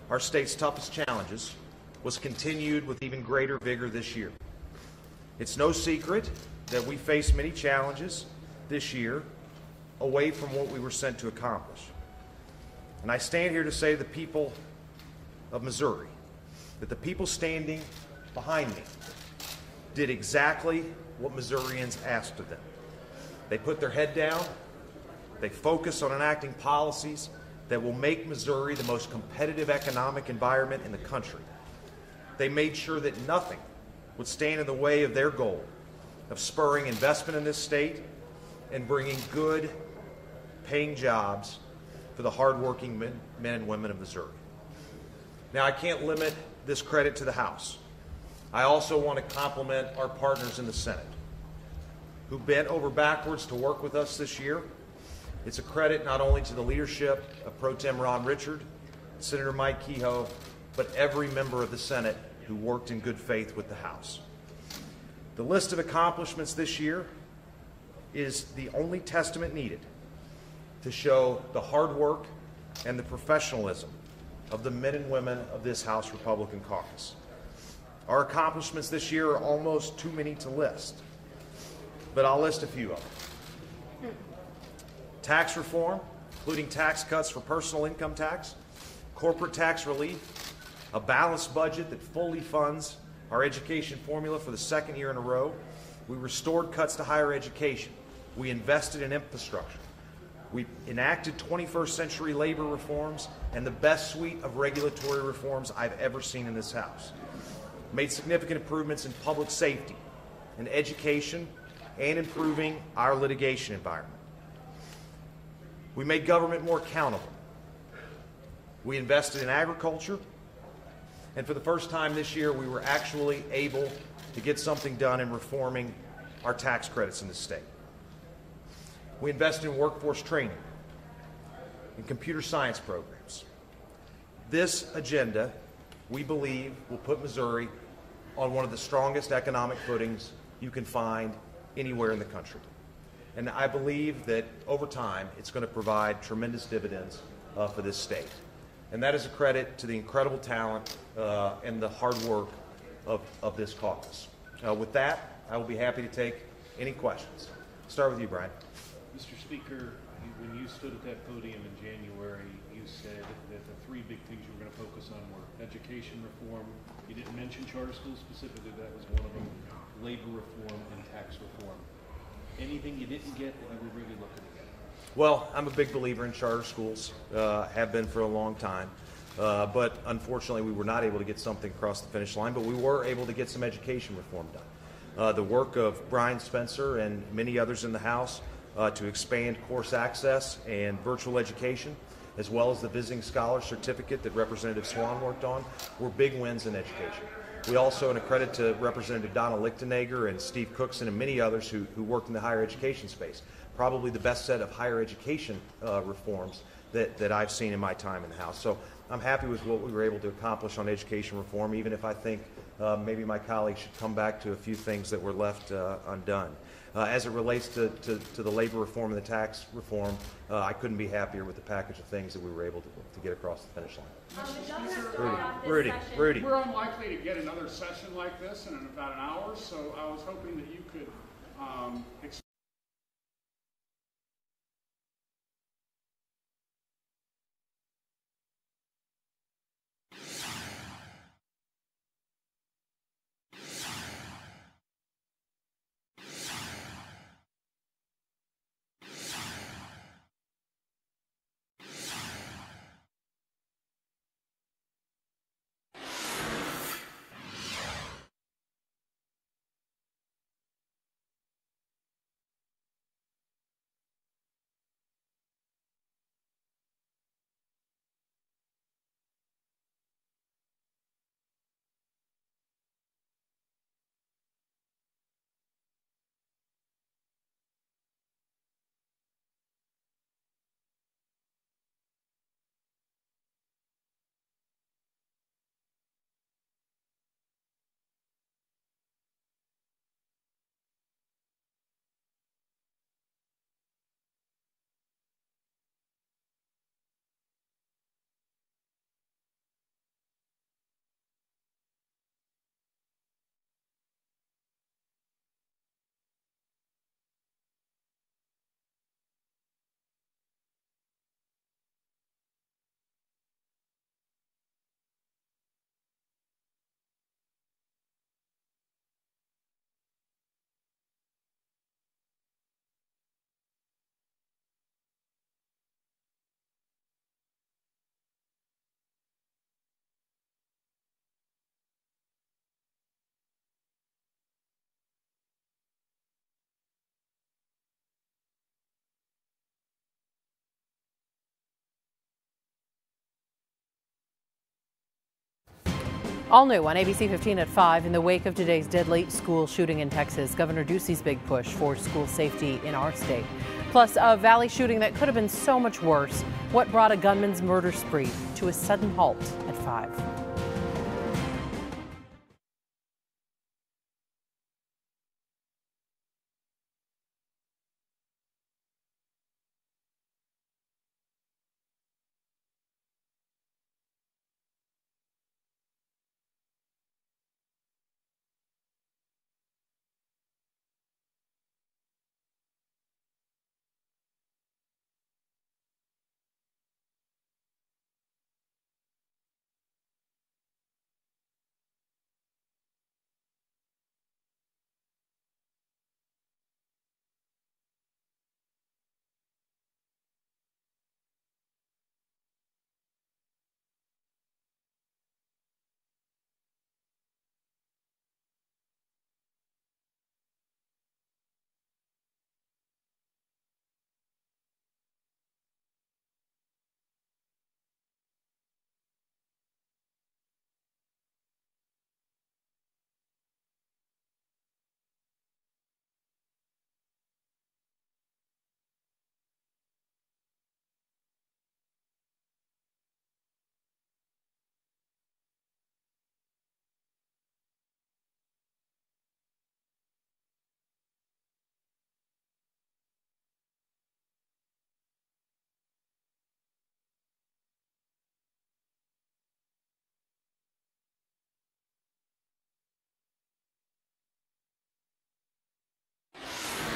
P: our state's toughest challenges was continued with even greater vigor this year. It's no secret that we face many challenges this year away from what we were sent to accomplish. And I stand here to say to the people of Missouri that the people standing behind me did exactly what Missourians asked of them. They put their head down. They focus on enacting policies that will make Missouri the most competitive economic environment in the country. They made sure that nothing would stand in the way of their goal of spurring investment in this state and bringing good, paying jobs for the hardworking men and women of Missouri. Now, I can't limit this credit to the House. I also want to compliment our partners in the Senate who bent over backwards to work with us this year. It's a credit not only to the leadership of Pro Tem Ron Richard, Senator Mike Kehoe, but every member of the Senate who worked in good faith with the House. The list of accomplishments this year is the only testament needed to show the hard work and the professionalism of the men and women of this House Republican caucus. Our accomplishments this year are almost too many to list, but I'll list a few of them. Tax reform, including tax cuts for personal income tax, corporate tax relief, a balanced budget that fully funds our education formula for the second year in a row. We restored cuts to higher education. We invested in infrastructure. We enacted 21st century labor reforms and the best suite of regulatory reforms I've ever seen in this House. Made significant improvements in public safety and education and improving our litigation environment. We made government more accountable. We invested in agriculture, and for the first time this year, we were actually able to get something done in reforming our tax credits in the state. We invested in workforce training and computer science programs. This agenda, we believe, will put Missouri on one of the strongest economic footings you can find anywhere in the country. And I believe that over time, it's going to provide tremendous dividends for this state. And that is a credit to the incredible talent and the hard work of this caucus. With that, I will be happy to take any questions. Start with you, Brian.
I: Mr. Speaker, when you stood at that podium in January, you said that the three big things you were going to focus on were education reform. You didn't mention charter schools specifically, that was one of them, labor reform and tax reform. Anything you didn't get that you were really looking to get?
P: Well, I'm a big believer in charter schools, have been for a long time. But unfortunately, we were not able to get something across the finish line, but we were able to get some education reform done. The work of Brian Spencer and many others in the House to expand course access and virtual education, as well as the visiting scholar certificate that Representative Swan worked on, were big wins in education. We also, and a credit to Representative Donna Lichtenegger and Steve Cookson and many others who worked in the higher education space, probably the best set of higher education reforms that I've seen in my time in the House. So I'm happy with what we were able to accomplish on education reform, even if I think maybe my colleagues should come back to a few things that were left undone. As it relates to the labor reform and the tax reform, I couldn't be happier with the package of things that we were able to get across the finish line. Rudy.
Q: We're unlikely to get another session like this in about an hour, so I was hoping that you could
R: All new on ABC 15 at 5. In the wake of today's deadly school shooting in Texas, Governor Ducey's big push for school safety in our state. Plus, a Valley shooting that could have been so much worse. What brought a gunman's murder spree to a sudden halt at 5.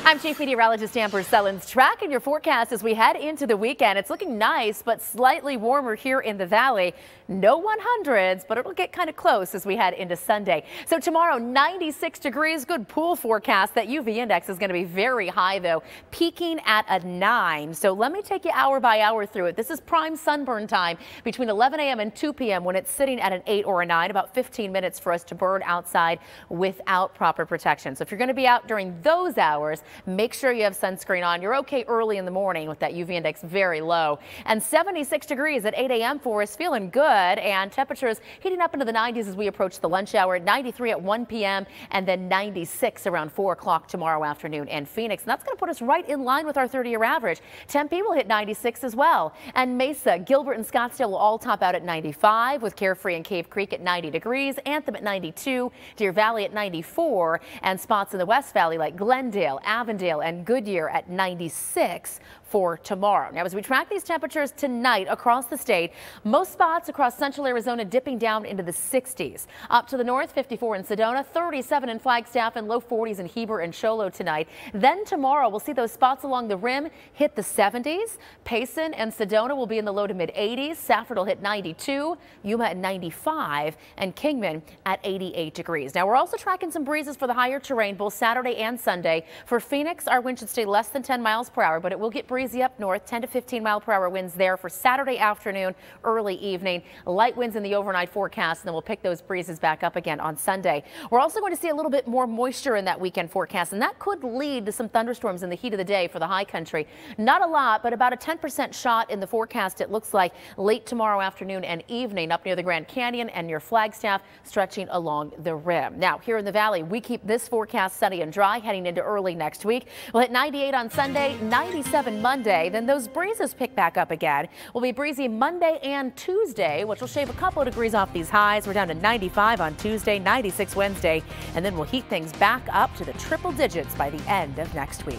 S: I'm Chief Meteorologist Amber Sellens, tracking your forecast as we head into the weekend. It's looking nice, but slightly warmer here in the valley. No 100s, but it'll get kind of close as we head into Sunday. So tomorrow, 96 degrees, good pool forecast. That UV index is going to be very high, though, peaking at a 9. So let me take you hour by hour through it. This is prime sunburn time between 11 a.m. and 2 p.m. when it's sitting at an 8 or a 9, about 15 minutes for us to burn outside without proper protection. So if you're going to be out during those hours, make sure you have sunscreen on. You're okay early in the morning with that UV index very low. And 76 degrees at 8 a.m. for us, feeling good. And temperatures heating up into the 90s as we approach the lunch hour. 93 at 1 p.m. and then 96 around 4 o'clock tomorrow afternoon in Phoenix. And that's going to put us right in line with our 30-year average. Tempe will hit 96 as well. And Mesa, Gilbert, and Scottsdale will all top out at 95, with Carefree and Cave Creek at 90 degrees, Anthem at 92, Deer Valley at 94, and spots in the West Valley like Glendale, Avondale, and Goodyear at 96 for tomorrow. Now, as we track these temperatures tonight across the state, most spots across central Arizona dipping down into the 60s. Up to the north, 54 in Sedona, 37 in Flagstaff, and low 40s in Heber and Show Low tonight. Then tomorrow, we'll see those spots along the rim hit the 70s. Payson and Sedona will be in the low to mid 80s. Safford will hit 92, Yuma at 95, and Kingman at 88 degrees. Now, we're also tracking some breezes for the higher terrain both Saturday and Sunday. For Phoenix, our wind should stay less than 10 miles per hour, but it will get breezy up north, 10 to 15 mile per hour winds there for Saturday afternoon, early evening. Light winds in the overnight forecast, and then we'll pick those breezes back up again on Sunday. We're also going to see a little bit more moisture in that weekend forecast, and that could lead to some thunderstorms in the heat of the day for the high country. Not a lot, but about a 10% shot in the forecast, it looks like, late tomorrow afternoon and evening up near the Grand Canyon and near Flagstaff, stretching along the rim. Now, here in the valley, we keep this forecast sunny and dry heading into early next week. We'll hit 98 on Sunday, 97 Monday. Then those breezes pick back up again. We'll be breezy Monday and Tuesday, which will shave a couple of degrees off these highs. We're down to 95 on Tuesday, 96 Wednesday, and then we'll heat things back up to the triple digits by the end of next week.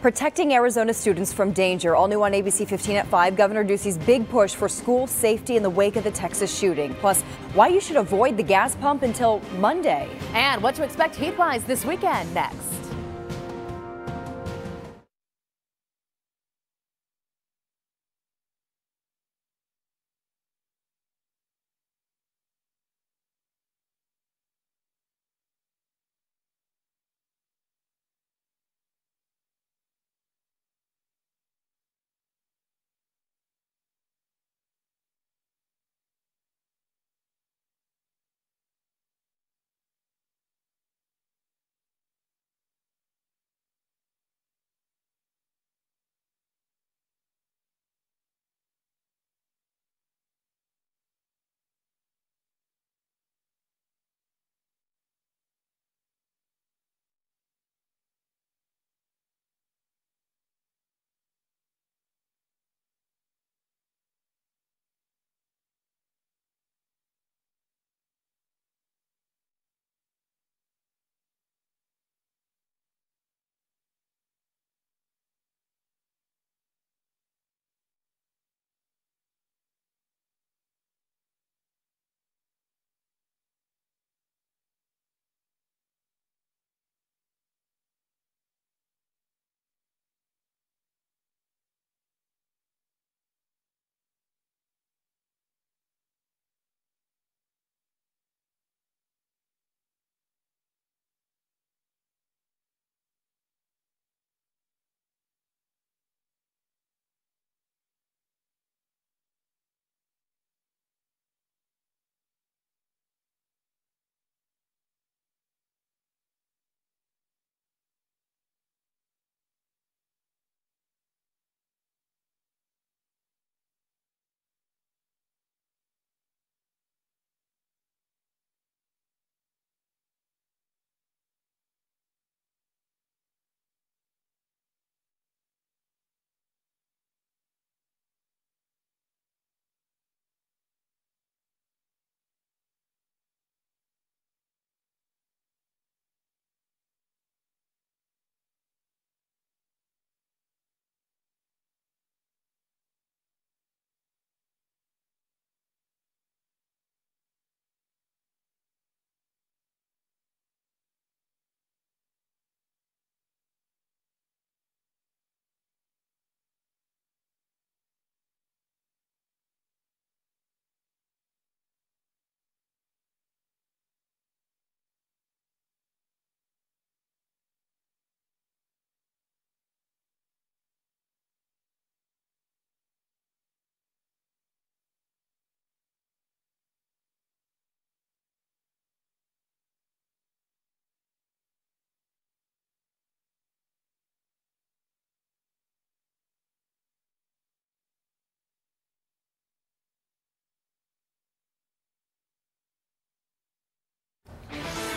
T: Protecting Arizona students from danger. All new on ABC 15 at 5. Governor Ducey's big push for school safety in the wake of the Texas shooting. Plus, why you should avoid the gas pump until Monday.
S: And what to expect heat-wise this weekend next.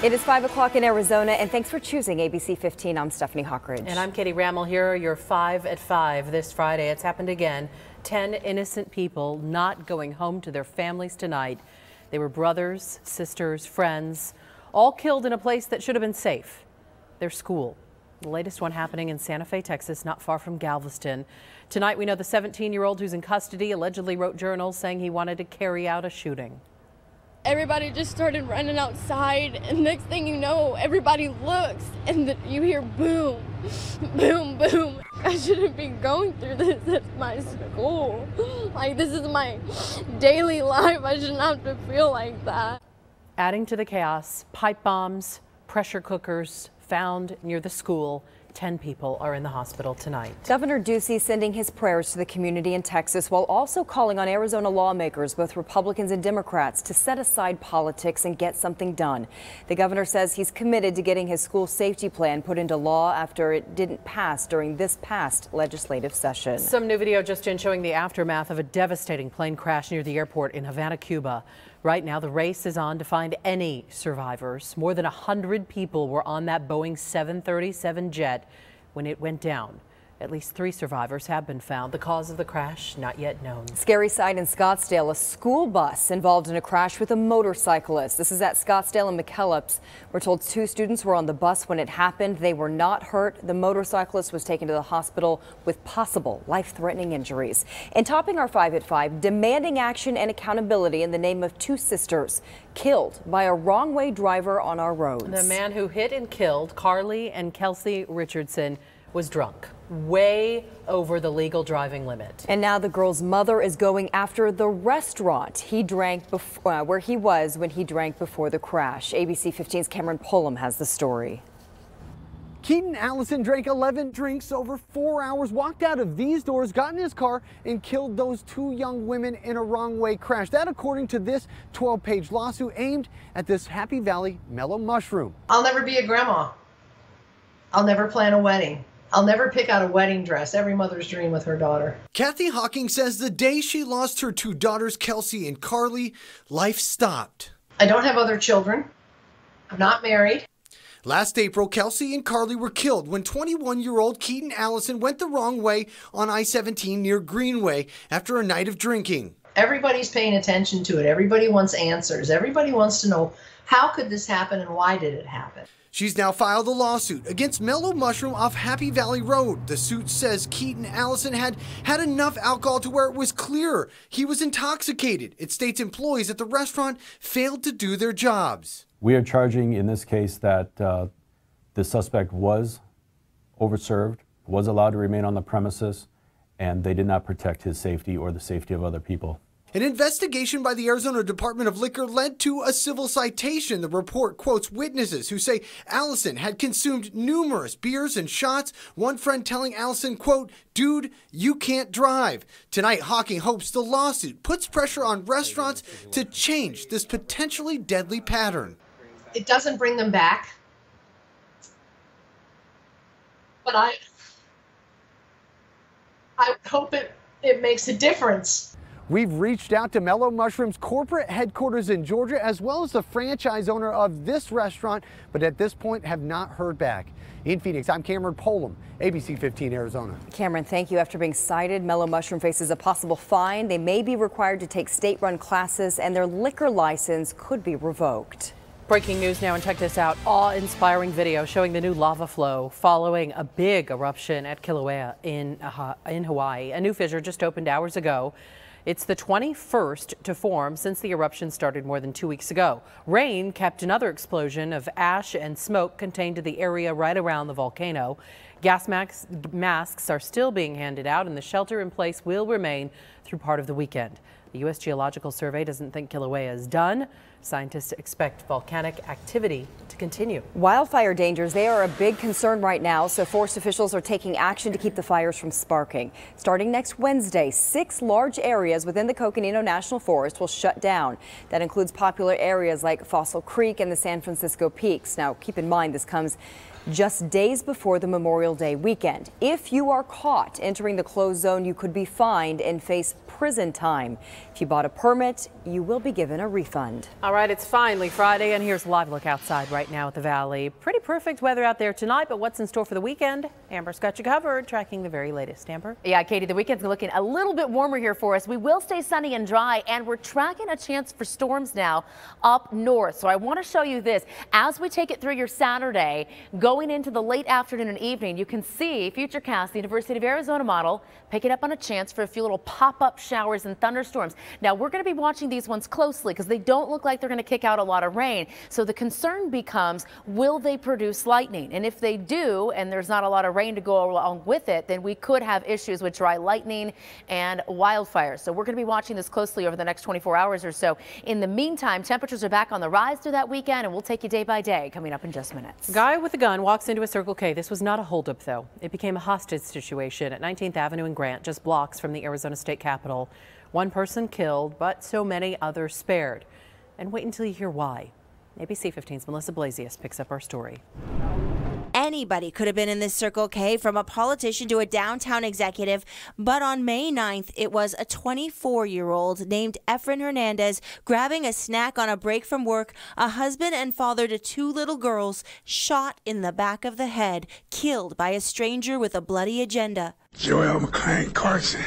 T: It is 5 o'clock in Arizona, and thanks for choosing ABC 15. I'm Stephanie Hawkridge.
R: And I'm Katie Rammel. Here are your 5 at 5 this Friday. It's happened again. 10 innocent people not going home to their families tonight. They were brothers, sisters, friends, all killed in a place that should have been safe, their school. The latest one happening in Santa Fe, Texas, not far from Galveston. Tonight, we know the 17-year-old who's in custody allegedly wrote journals saying he wanted to carry out a shooting.
U: Everybody just started running outside, and next thing you know, everybody looks, and you hear boom, boom, boom. I shouldn't be going through this at my school. Like, this is my daily life. I shouldn't have to feel like that.
R: Adding to the chaos, pipe bombs, pressure cookers found near the school. 10 people are in the hospital tonight.
T: Governor Ducey sending his prayers to the community in Texas while also calling on Arizona lawmakers, both Republicans and Democrats, to set aside politics and get something done. The governor says he's committed to getting his school safety plan put into law after it didn't pass during this past legislative session.
R: Some new video just in showing the aftermath of a devastating plane crash near the airport in Havana, Cuba. Right now, the race is on to find any survivors. More than 100 people were on that Boeing 737 jet when it went down. At least 3 survivors have been found. The cause of the crash not yet known.
T: Scary sight in Scottsdale. A school bus involved in a crash with a motorcyclist. This is at Scottsdale and McKellips. We're told 2 students were on the bus when it happened. They were not hurt. The motorcyclist was taken to the hospital with possible life-threatening injuries. And topping our 5 at 5, demanding action and accountability in the name of 2 sisters killed by a wrong-way driver on our roads.
R: The man who hit and killed Carly and Kelsey Richardson was drunk, way over the legal driving limit.
T: And now the girl's mother is going after the restaurant he drank where he was when he drank before the crash. ABC 15's Cameron Pullum has the story.
A: Keaton Allison drank 11 drinks over 4 hours, walked out of these doors, got in his car, and killed those 2 young women in a wrong-way crash. That according to this 12-page lawsuit aimed at this Happy Valley mellow mushroom.
V: I'll never be a grandma. I'll never plan a wedding. I'll never pick out a wedding dress, every mother's dream with her daughter.
A: Kathy Hawking says the day she lost her 2 daughters, Kelsey and Carly, life stopped.
V: I don't have other children. I'm not married.
A: Last April, Kelsey and Carly were killed when 21-year-old Keaton Allison went the wrong way on I-17 near Greenway after a night of drinking.
V: Everybody's paying attention to it. Everybody wants answers. Everybody wants to know, how could this happen and why did it happen?
A: She's now filed a lawsuit against Mellow Mushroom off Happy Valley Road. The suit says Keaton Allison had enough alcohol to where it was clear he was intoxicated. It states employees at the restaurant failed to do their jobs.
W: We are charging in this case that the suspect was overserved, was allowed to remain on the premises, and they did not protect his safety or the safety of other people.
A: An investigation by the Arizona Department of Liquor led to a civil citation. The report quotes witnesses who say Allison had consumed numerous beers and shots, one friend telling Allison, quote, "Dude, you can't drive." Tonight, Hawking hopes the lawsuit puts pressure on restaurants to change this potentially deadly pattern.
V: It doesn't bring them back, but I hope it makes a difference.
A: We've reached out to Mellow Mushroom's corporate headquarters in Georgia, as well as the franchise owner of this restaurant, but at this point have not heard back. In Phoenix, I'm Cameron Pullum, ABC 15 Arizona.
T: Cameron, thank you. After being cited, Mellow Mushroom faces a possible fine. They may be required to take state-run classes, and their liquor license could be revoked.
R: Breaking news now, and check this out. Awe-inspiring video showing the new lava flow following a big eruption at Kilauea in Hawaii. A new fissure just opened hours ago. It's the 21st to form since the eruption started more than 2 weeks ago. Rain kept another explosion of ash and smoke contained to the area right around the volcano. Gas masks are still being handed out, and the shelter in place will remain through part of the weekend. The U.S. Geological Survey doesn't think Kilauea is done. Scientists expect volcanic activity to continue.
T: Wildfire dangers, they are a big concern right now, so forest officials are taking action to keep the fires from sparking. Starting next Wednesday, 6 large areas within the Coconino National Forest will shut down. That includes popular areas like Fossil Creek and the San Francisco Peaks. Now, keep in mind this comes just days before the Memorial Day weekend. If you are caught entering the closed zone, you could be fined and face prison time. If you bought a permit, you will be given a refund.
R: All right, it's finally Friday, and here's a live look outside right now at the Valley. Pretty perfect weather out there tonight, but what's in store for the weekend? Amber's got you covered, tracking the very latest. Amber?
S: Yeah, Katie, the weekend's looking a little bit warmer here for us. We will stay sunny and dry, and we're tracking a chance for storms now up north. So I want to show you this. As we take it through your Saturday, going into the late afternoon and evening, you can see Futurecast, the University of Arizona model, picking up on a chance for a few little pop-up showers and thunderstorms. Now, we're going to be watching these ones closely because they don't look like they're going to kick out a lot of rain. So the concern becomes, will they produce lightning? And if they do, and there's not a lot of rain to go along with it, then we could have issues with dry lightning and wildfires. So we're going to be watching this closely over the next 24 hours or so. In the meantime, temperatures are back on the rise through that weekend, and we'll take you day by day coming up in just minutes.
R: Guy with a gun walks into a Circle K. This was not a holdup, though. It became a hostage situation at 19th Avenue and Grant, just blocks from the Arizona State Capitol. One person killed, but so many others spared. And wait until you hear why. ABC 15's Melissa Blasius picks up our story.
X: And
D: Anybody could have been in this Circle K, from a politician to a downtown executive. But on May 9th, it was a 24-year-old named Efren Hernandez grabbing a snack on a break from work, a husband and father to 2 little girls, shot in the back of the head, killed by a stranger with a bloody agenda.
H: Joel McClain Carson.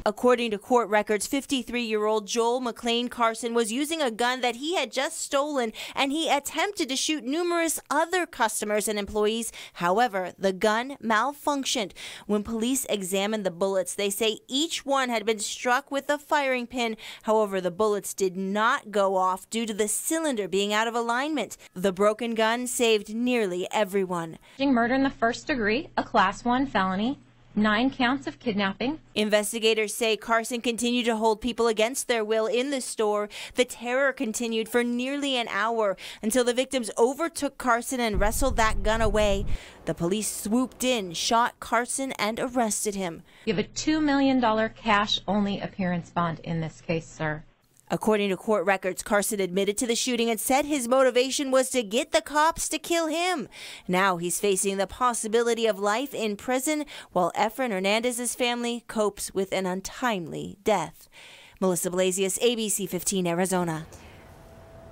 D: According to court records, 53-year-old Joel McClain Carson was using a gun that he had just stolen, and he attempted to shoot numerous other customers and employees. However, the gun malfunctioned. When police examined the bullets, they say each one had been struck with a firing pin. However, the bullets did not go off due to the cylinder being out of alignment. The broken gun saved nearly everyone.
J: Murder in the first degree, a Class 1 felony. 9 counts of kidnapping.
D: Investigators say Carson continued to hold people against their will in the store. The terror continued for nearly an hour until the victims overtook Carson and wrestled that gun away. The police swooped in, shot Carson, and arrested him.
J: You have a $2 million cash-only appearance bond in this case, sir.
D: According to court records, Carson admitted to the shooting and said his motivation was to get the cops to kill him. Now he's facing the possibility of life in prison, while Efren Hernandez's family copes with an untimely death. Melissa Blasius, ABC 15, Arizona.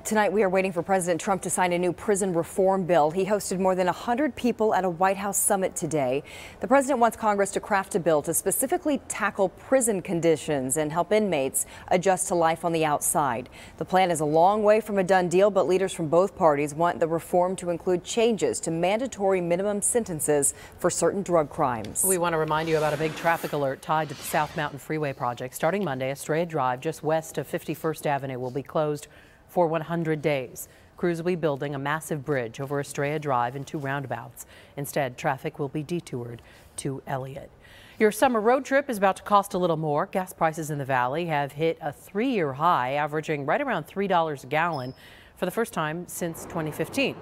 T: Tonight, we are waiting for President Trump to sign a new prison reform bill. He hosted more than 100 people at a White House summit today. The president wants Congress to craft a bill to specifically tackle prison conditions and help inmates adjust to life on the outside. The plan is a long way from a done deal, but leaders from both parties want the reform to include changes to mandatory minimum sentences for certain drug crimes.
R: We want to remind you about a big traffic alert tied to the South Mountain Freeway project. Starting Monday, Estrella Drive, just west of 51st Avenue, will be closed for 100 days. Crews will be building a massive bridge over Estrella Drive and 2 roundabouts. Instead, traffic will be detoured to Elliott. Your summer road trip is about to cost a little more. Gas prices in the valley have hit a 3-year high, averaging right around $3 a gallon for the first time since 2015.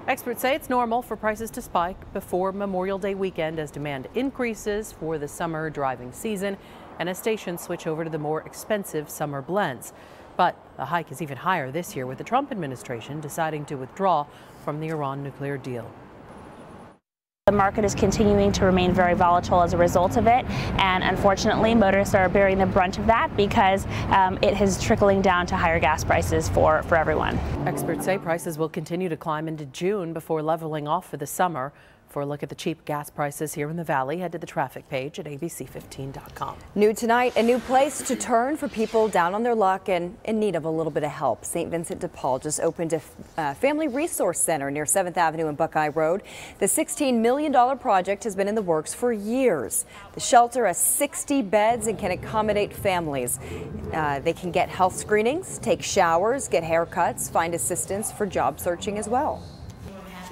R: Experts say it's normal for prices to spike before Memorial Day weekend as demand increases for the summer driving season and as stations switch over to the more expensive summer blends. But the hike is even higher this year, with the Trump administration deciding to withdraw from the Iran nuclear deal.
X: The market is continuing to remain very volatile as a result of it, and unfortunately motorists are bearing the brunt of that because it is trickling down to higher gas prices for everyone.
R: Experts say prices will continue to climb into June before leveling off for the summer. For a look at the cheap gas prices here in the valley, head to the traffic page at abc15.com.
T: New tonight, a new place to turn for people down on their luck and in need of a little bit of help. St. Vincent de Paul just opened a family resource center near 7th Avenue and Buckeye Road. The $16 million project has been in the works for years. The shelter has 60 beds and can accommodate families. They can get health screenings, take showers, get haircuts, find assistance for job searching as well.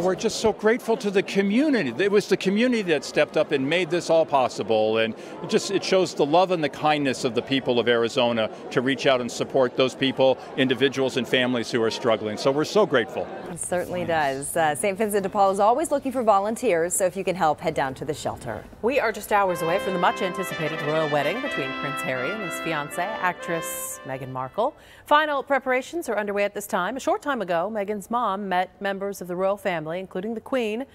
Y: We're just so grateful to the community. It was the community that stepped up and made this all possible, and it shows the love and the kindness of the people of Arizona to reach out and support those people, individuals and families who are struggling. So we're so grateful.
T: It certainly does. St. Vincent de Paul is always looking for volunteers, so if you can help, head down to the shelter.
R: We are just hours away from the much anticipated royal wedding between Prince Harry and his fiancée, actress Meghan Markle. Final preparations are underway at this time. A short time ago, Meghan's mom met members of the royal family, including the Queen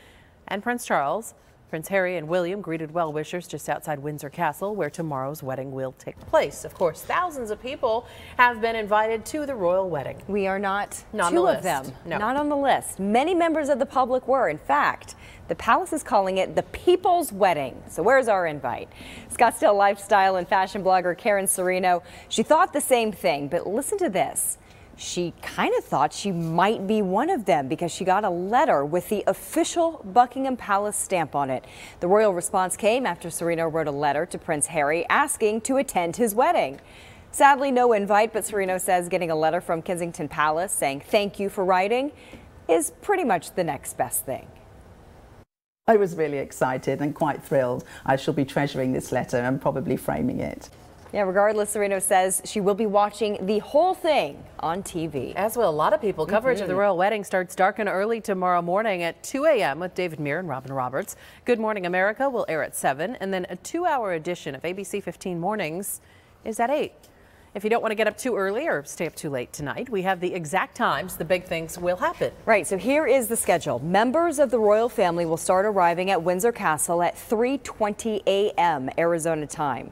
R: and Prince Charles. Prince Harry and William greeted well-wishers just outside Windsor Castle, where tomorrow's wedding will take place. Of course, thousands of people have been invited to the royal wedding.
T: We are not
R: on
T: two
R: the
T: of
R: list.
T: them,
R: No.
T: not on the list. Many members of the public were. In fact, the palace is calling it the People's Wedding. So where's our invite? Scottsdale lifestyle and fashion blogger Karen Serino, she thought the same thing, but listen to this. She kind of thought she might be one of them because she got a letter with the official Buckingham Palace stamp on it. The royal response came after Serino wrote a letter to Prince Harry asking to attend his wedding. Sadly, no invite, but Serino says getting a letter from Kensington Palace saying thank you for writing is pretty much the next best thing.
Z: I was really excited and quite thrilled. I shall be treasuring this letter and probably framing it.
T: Yeah, regardless, Serino says she will be watching the whole thing on TV.
R: As will a lot of people. Coverage of the royal wedding starts dark and early tomorrow morning at 2 a.m. with David Muir and Robin Roberts. Good Morning America will air at 7, and then a 2-hour edition of ABC 15 Mornings is at 8. If you don't want to get up too early or stay up too late tonight, we have the exact times the big things will happen.
T: Right, so here is the schedule. Members of the royal family will start arriving at Windsor Castle at 3:20 a.m. Arizona time.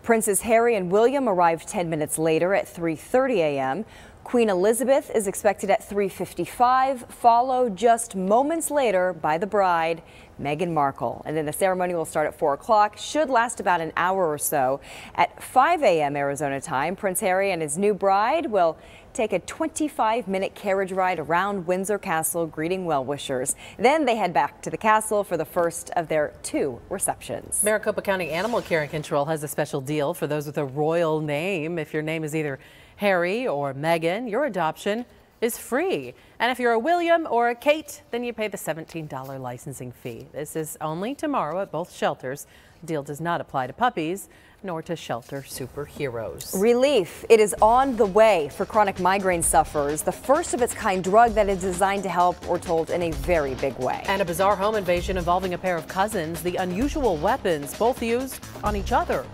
T: Princes Harry and William arrived 10 minutes later at 3:30 a.m. Queen Elizabeth is expected at 3:55, followed just moments later by the bride, Meghan Markle. And then the ceremony will start at 4 o'clock, should last about an hour or so. At 5 a.m. Arizona time, Prince Harry and his new bride will take a 25-minute carriage ride around Windsor Castle, greeting well-wishers. Then they head back to the castle for the first of their 2 receptions.
R: Maricopa County Animal Care and Control has a special deal for those with a royal name. If your name is either Harry or Meghan, your adoption is free. And if you're a William or a Kate, then you pay the $17 licensing fee. This is only tomorrow at both shelters. The deal does not apply to puppies nor to shelter superheroes.
T: Relief. It is on the way for chronic migraine sufferers. The first of its kind drug that is designed to help, we're told, in a very big way.
R: And a bizarre home invasion involving a pair of cousins. The unusual weapons both used on each other.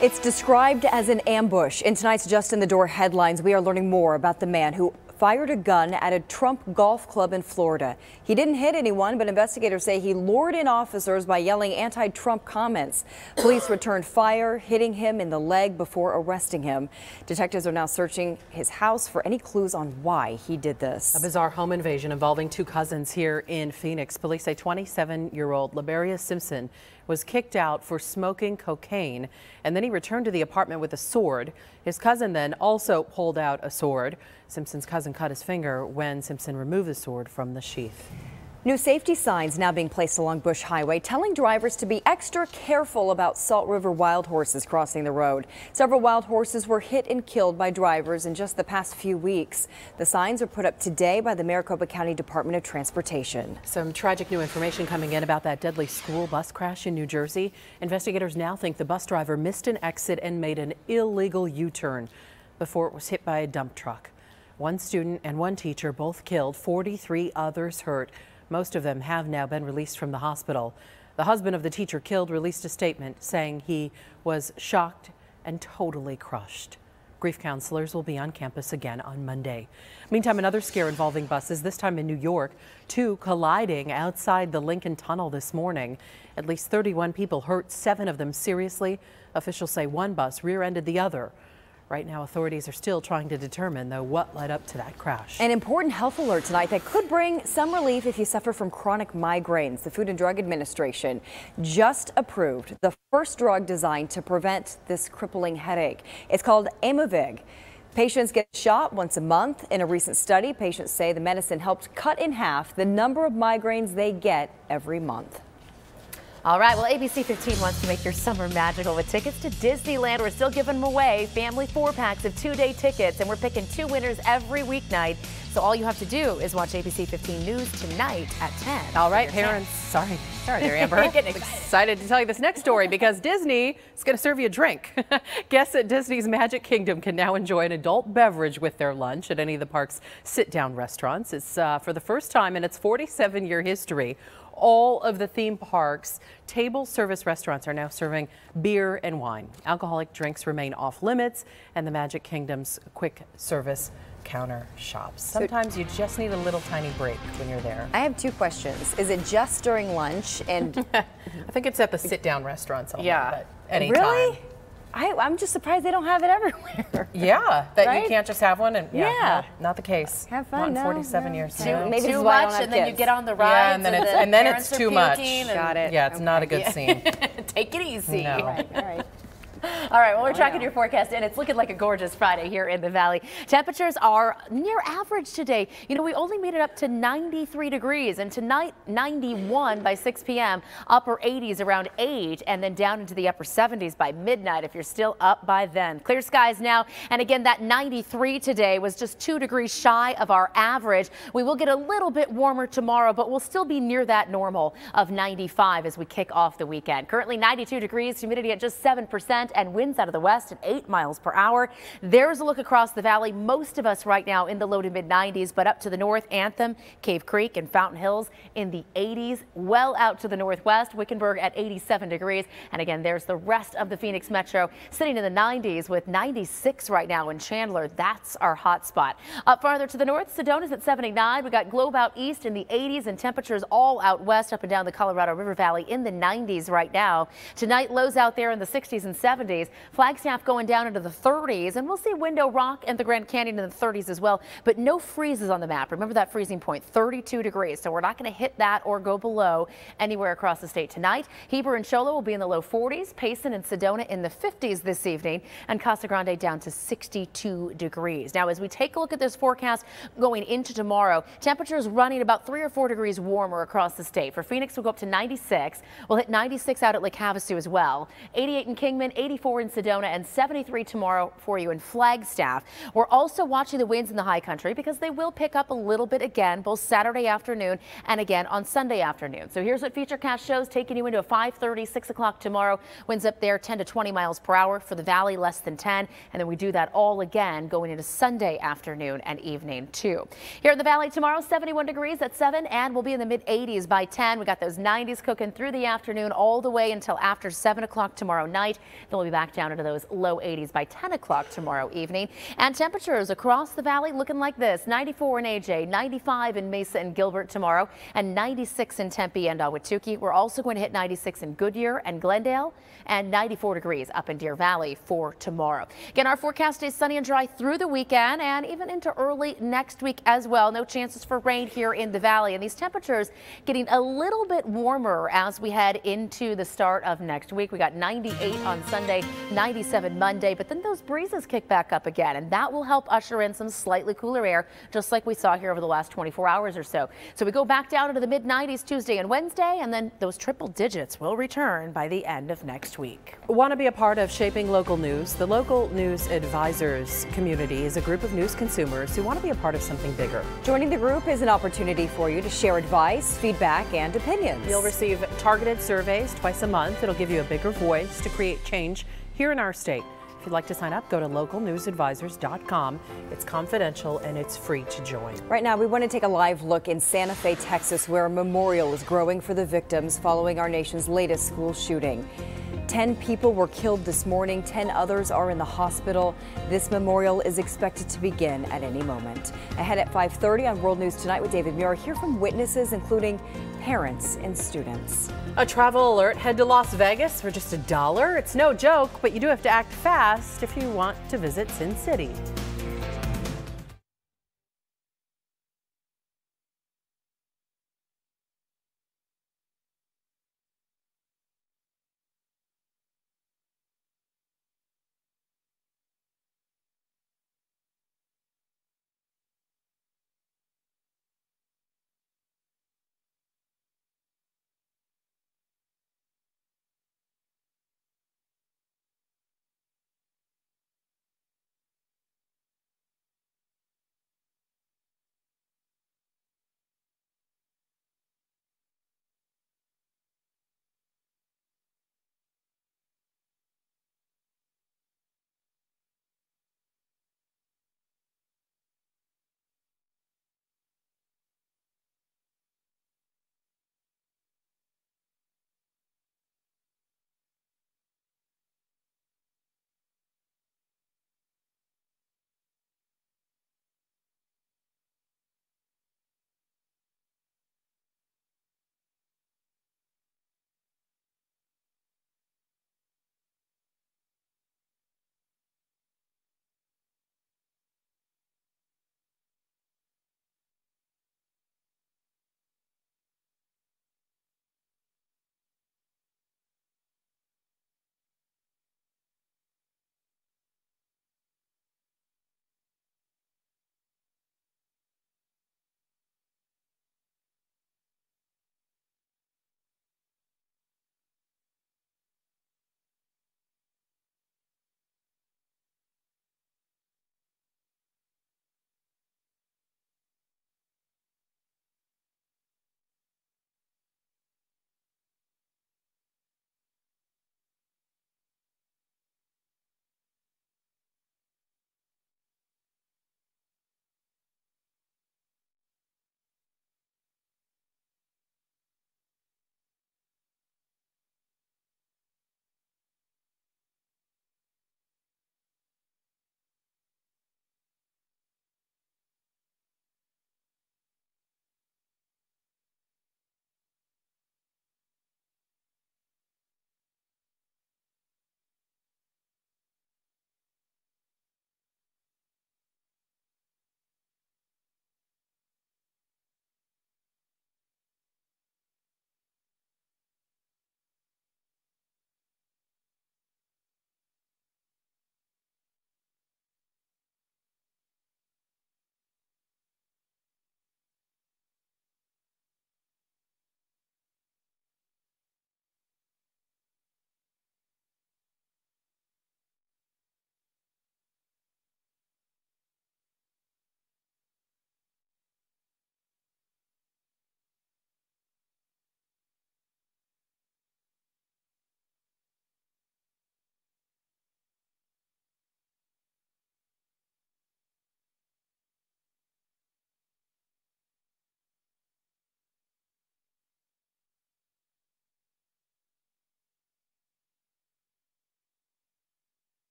T: It's described as an ambush. In tonight's Just in the Door headlines, we are learning more about the man who fired a gun at a Trump golf club in Florida. He didn't hit anyone, but investigators say he lured in officers by yelling anti-Trump comments. Police returned fire, hitting him in the leg before arresting him. Detectives are now searching his house for any clues on why he did this.
R: A bizarre home invasion involving 2 cousins here in Phoenix. Police say 27-year-old Liberia Simpson was kicked out for smoking cocaine, and then he returned to the apartment with a sword. His cousin then also pulled out a sword. Simpson's cousin cut his finger when Simpson removed the sword from the sheath.
T: New safety signs now being placed along Bush Highway, telling drivers to be extra careful about Salt River wild horses crossing the road. Several wild horses were hit and killed by drivers in just the past few weeks. The signs are put up today by the Maricopa County Department of Transportation.
R: Some tragic new information coming in about that deadly school bus crash in New Jersey. Investigators now think the bus driver missed an exit and made an illegal U-turn before it was hit by a dump truck. One student and one teacher both killed, 43 others hurt. Most of them have now been released from the hospital. The husband of the teacher killed released a statement saying he was shocked and totally crushed. Grief counselors will be on campus again on Monday. Meantime, another scare involving buses, this time in New York, 2 colliding outside the Lincoln Tunnel this morning. At least 31 people hurt, 7 of them seriously. Officials say one bus rear-ended the other. Right now, authorities are still trying to determine, though, what led up to that crash.
T: An important health alert tonight that could bring some relief if you suffer from chronic migraines. The Food and Drug Administration just approved the first drug designed to prevent this crippling headache. It's called Aimovig. Patients get a shot once a month. In a recent study, patients say the medicine helped cut in half the number of migraines they get every month.
S: All right, well, ABC 15 wants to make your summer magical with tickets to Disneyland. We're still giving them away, family 4-packs of 2-day tickets, and we're picking 2 winners every weeknight. So all you have to do is watch ABC 15 News tonight at 10.
R: All right, parents. Sorry there, Amber. Excited to tell you this next story because Disney is going to serve you a drink. Guests at Disney's Magic Kingdom can now enjoy an adult beverage with their lunch at any of the park's sit-down restaurants. It's for the first time in its 47-year history. All of the theme parks' table service restaurants are now serving beer and wine. Alcoholic drinks remain off limits, and the Magic Kingdom's quick service counter shops. Sometimes you just need a little tiny break when you're there.
T: I have 2 questions. Is it just during lunch? And
R: I think it's at the sit-down restaurants only.
T: Yeah.
R: But anytime.
T: Really? I'm just surprised they don't have it everywhere.
R: Yeah, that
T: right?
R: you can't just have one. And
T: yeah.
R: Not the case.
T: Have fun.
R: Not in 47 years.
T: Maybe
S: too much, and then you get on the rides,
R: yeah, and then it's too much.
T: Got it.
R: Yeah, it's not a good scene.
S: Take it easy.
R: No.
S: All right. All right, well, we're tracking your forecast, and it's looking like a gorgeous Friday here in the Valley. Temperatures are near average today. You know, we only made it up to 93 degrees, and tonight, 91 by 6 p.m., upper 80s around 8, and then down into the upper 70s by midnight if you're still up by then. Clear skies now, and again, that 93 today was just 2 degrees shy of our average. We will get a little bit warmer tomorrow, but we'll still be near that normal of 95 as we kick off the weekend. Currently 92 degrees, humidity at just 7%. And winds out of the west at 8 miles per hour. There's a look across the valley. Most of us right now in the low to mid 90s, but up to the north, Anthem, Cave Creek, and Fountain Hills in the 80s. Well out to the northwest, Wickenburg at 87 degrees. And again, there's the rest of the Phoenix Metro sitting in the 90s with 96 right now in Chandler. That's our hot spot. Up farther to the north, Sedona's at 79. We got Globe out east in the 80s and temperatures all out west up and down the Colorado River Valley in the 90s right now. Tonight, lows out there in the 60s and 70s. Flagstaff going down into the 30s, and we'll see Window Rock and the Grand Canyon in the 30s as well, but no freezes on the map. Remember that freezing point, 32 degrees, so we're not going to hit that or go below anywhere across the state tonight. Heber and Shola will be in the low 40s, Payson and Sedona in the 50s this evening, and Casa Grande down to 62 degrees. Now, as we take a look at this forecast going into tomorrow, temperatures running about 3 or 4 degrees warmer across the state. For Phoenix, we'll go up to 96. We'll hit 96 out at Lake Havasu as well. 88 in Kingman, 84 in Sedona, and 73 tomorrow for you in Flagstaff. We're also watching the winds in the high country because they will pick up a little bit again, both Saturday afternoon and again on Sunday afternoon. So here's what Futurecast shows, taking you into a 5:30, 6 o'clock tomorrow. Winds up there 10 to 20 miles per hour. For the valley, less than 10. And then we do that all again going into Sunday afternoon and evening too. Here in the valley tomorrow, 71 degrees at 7, and we'll be in the mid 80s by 10. We got those 90s cooking through the afternoon all the way until after 7 o'clock tomorrow night. The will be back down into those low 80s by 10 o'clock tomorrow evening. And temperatures across the valley looking like this: 94 in AJ, 95 in Mesa and Gilbert tomorrow, and 96 in Tempe and Ahwatukee. We're also going to hit 96 in Goodyear and Glendale, and 94 degrees up in Deer Valley for tomorrow. Again, our forecast is sunny and dry through the weekend and even into early next week as well. No chances for rain here in the valley, and these temperatures getting a little bit warmer as we head into the start of next week. We got 98 on Sunday, 97 Monday, but then those breezes kick back up again, and that will help usher in some slightly cooler air, just like we saw here over the last 24 hours or so. So we go back down into the mid-90s Tuesday and Wednesday, and then those triple digits will return by the end of next week.
R: Want to be a part of shaping local news? The Local News Advisors community is a group of news consumers who want to be a part of something bigger.
T: Joining the group is an opportunity for you to share advice, feedback, and opinions.
R: You'll receive targeted surveys twice a month. It'll give you a bigger voice to create change here in our state. If you'd like to sign up, go to localnewsadvisors.com. It's confidential and it's free to join.
T: Right now, we want to take a live look in Santa Fe, Texas, where a memorial is growing for the victims following our nation's latest school shooting. 10 people were killed this morning. 10 others are in the hospital. This memorial is expected to begin at any moment. Ahead at 5:30 on World News Tonight with David Muir, hear from witnesses, including parents and students.
R: A travel alert: head to Las Vegas for just $1. It's no joke, but you do have to act fast if you want to visit Sin City.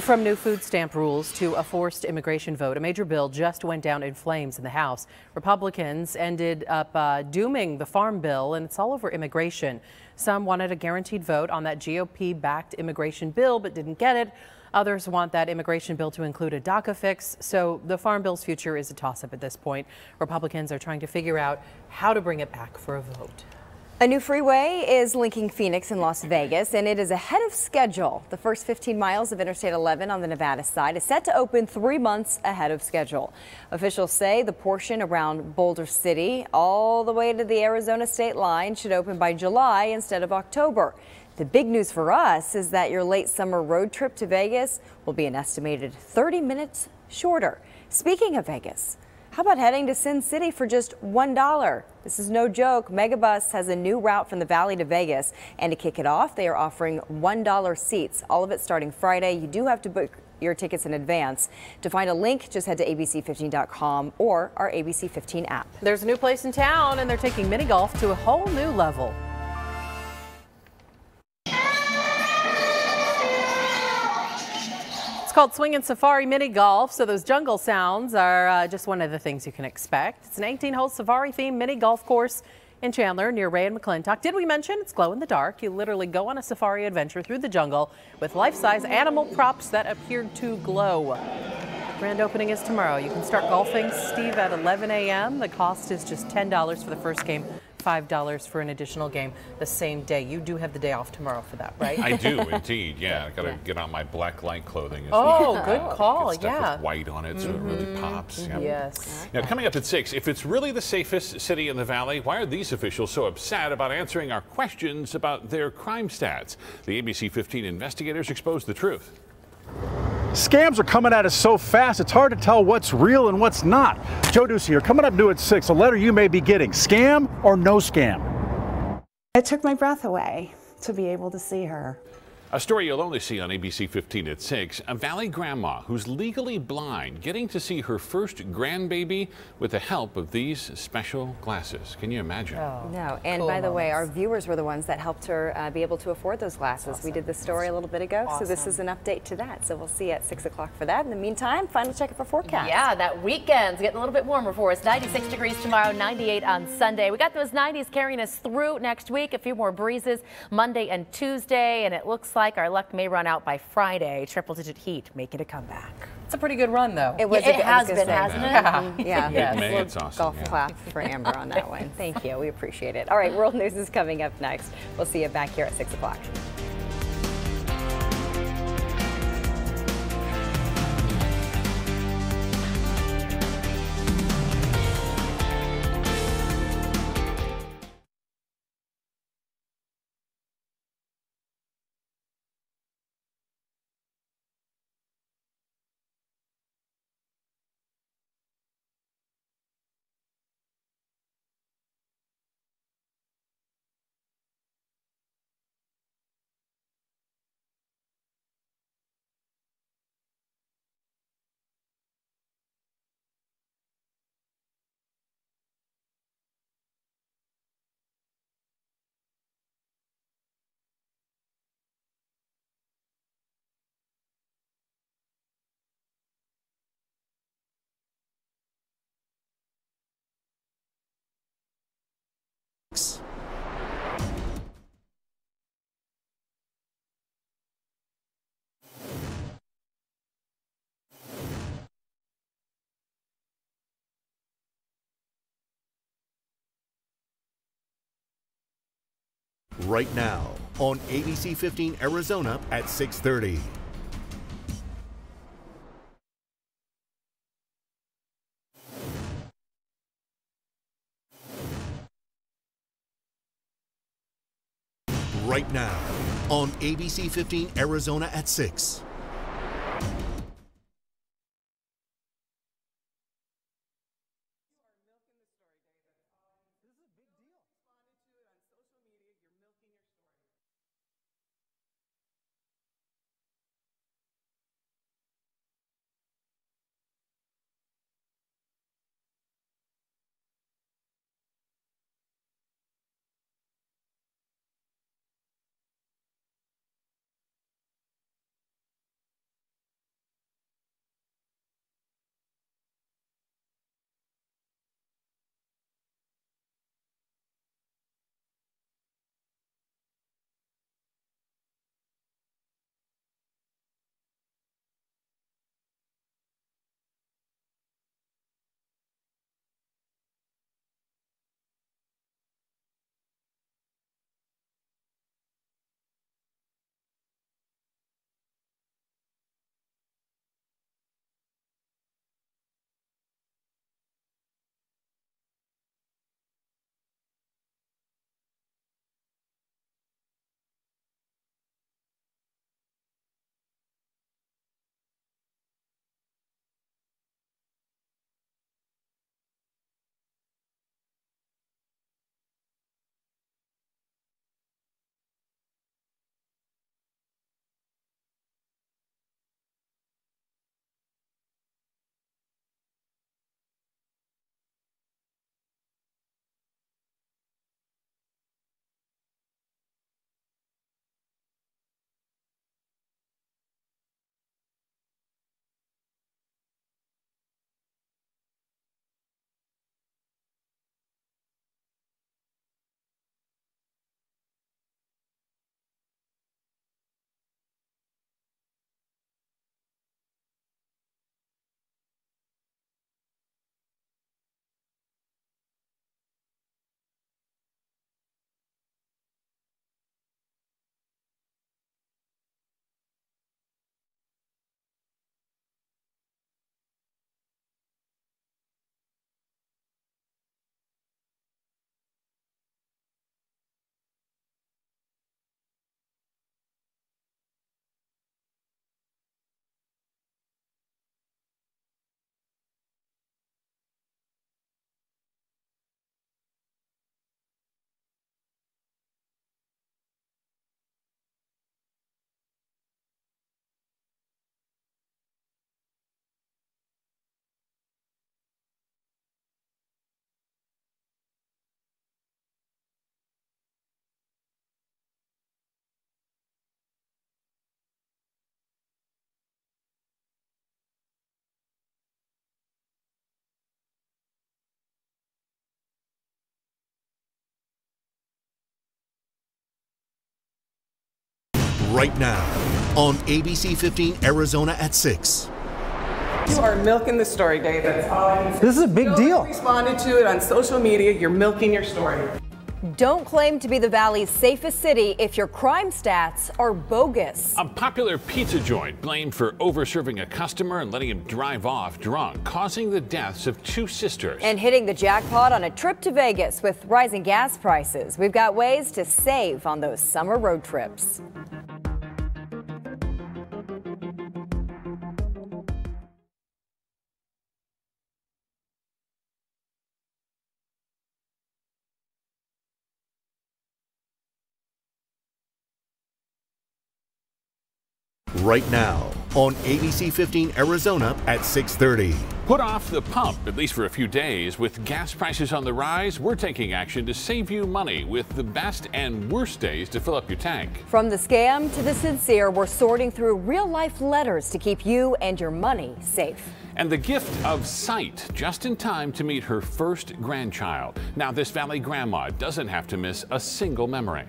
R: From new food stamp rules to a forced immigration vote, a major bill just went down in flames in the House. Republicans ended up dooming the farm bill, and it's all over immigration. Some wanted a guaranteed vote on that GOP-backed immigration bill, but didn't get it. Others want that immigration bill to include a DACA fix. So the farm bill's future is a toss-up at this point. Republicans are trying to figure out how to bring it back for a vote.
T: A new freeway is linking Phoenix and Las Vegas, and it is ahead of schedule. The first 15 miles of Interstate 11 on the Nevada side is set to open 3 months ahead of schedule. Officials say the portion around Boulder City all the way to the Arizona state line should open by July instead of October. The big news for us is that your late summer road trip to Vegas will be an estimated 30 minutes shorter. Speaking of Vegas, how about heading to Sin City for just $1? This is no joke. Megabus has a new route from the Valley to Vegas, and to kick it off, they are offering $1 seats. All of it starting Friday. You do have to book your tickets in advance. To find a link, just head to abc15.com or our ABC 15 app.
R: There's a new place in town, and they're taking mini golf to a whole new level. Called Swing and Safari Mini Golf, so those jungle sounds are just one of the things you can expect. It's an 18-hole safari-themed mini golf course in Chandler near Ray and McClintock. Did we mention it's glow in the dark? You literally go on a safari adventure through the jungle with life-size animal props that appeared to glow. Grand opening is tomorrow. You can start golfing, Steve, at 11 a.m. The cost is just $10 for the first game, $5 for an additional game the same day. You do have the day off tomorrow for that, right?
B: I do, indeed. Yeah, I got to get on my black light clothing.
R: Oh, good call.
B: Get stuff
R: Yeah.
B: with white on it, so it really pops. Yeah.
R: Yes.
B: Now, coming up at 6, if it's really the safest city in the valley, why are these officials so upset about answering our questions about their crime stats? The ABC 15 investigators expose the truth.
E: Scams are coming at us so fast, it's hard to tell what's real and what's not. Joe Ducey here, coming up new at 6, a letter you may be getting. Scam or no scam?
F: It took my breath away to be able to see her.
B: A story you'll only see on ABC 15 at 6. A Valley grandma who's legally blind getting to see her first grandbaby with the help of these special glasses. Can you imagine?
T: Oh, no. And cool by the way, our viewers were the ones that helped her be able to afford those glasses. Awesome. We did the story a little bit ago, so this is an update to that. So we'll see you at 6 o'clock for that. In the meantime, final check of our forecast.
S: Yeah, that weekend's getting a little bit warmer for us. 96 degrees tomorrow, 98 on Sunday. We got those 90s carrying us through next week. A few more breezes Monday and Tuesday, and it looks like our luck may run out by Friday. Triple-digit heat making a comeback.
R: It's a pretty good run, though.
T: It was.
S: It has been, hasn't it?
T: Yeah.
B: Yes. May, it's awesome.
T: Golf clap for Amber on that one. Thank you. We appreciate it. All right, World News is coming up next. We'll see you back here at 6 o'clock.
G: Right now on ABC 15 Arizona at 6:30. Right now on ABC 15 Arizona at 6. right now on ABC 15 Arizona at 6.
C: You are milking the story, Dave. That's all I can say.
Z: This is a big deal.
C: You responded to it on social media. You're milking your story.
T: Don't claim to be the Valley's safest city if your crime stats are bogus.
B: A popular pizza joint blamed for overserving a customer and letting him drive off drunk, causing the deaths of 2 sisters.
T: And hitting the jackpot on a trip to Vegas with rising gas prices. We've got ways to save on those summer road trips.
G: Right now on ABC 15 Arizona at 6:30.
B: Put off the pump, at least for a few days. With gas prices on the rise, we're taking action to save you money with the best and worst days to fill up your tank.
T: From the scam to the sincere, we're sorting through real-life letters to keep you and your money safe.
B: And the gift of sight, just in time to meet her first grandchild. Now this Valley grandma doesn't have to miss a single memory.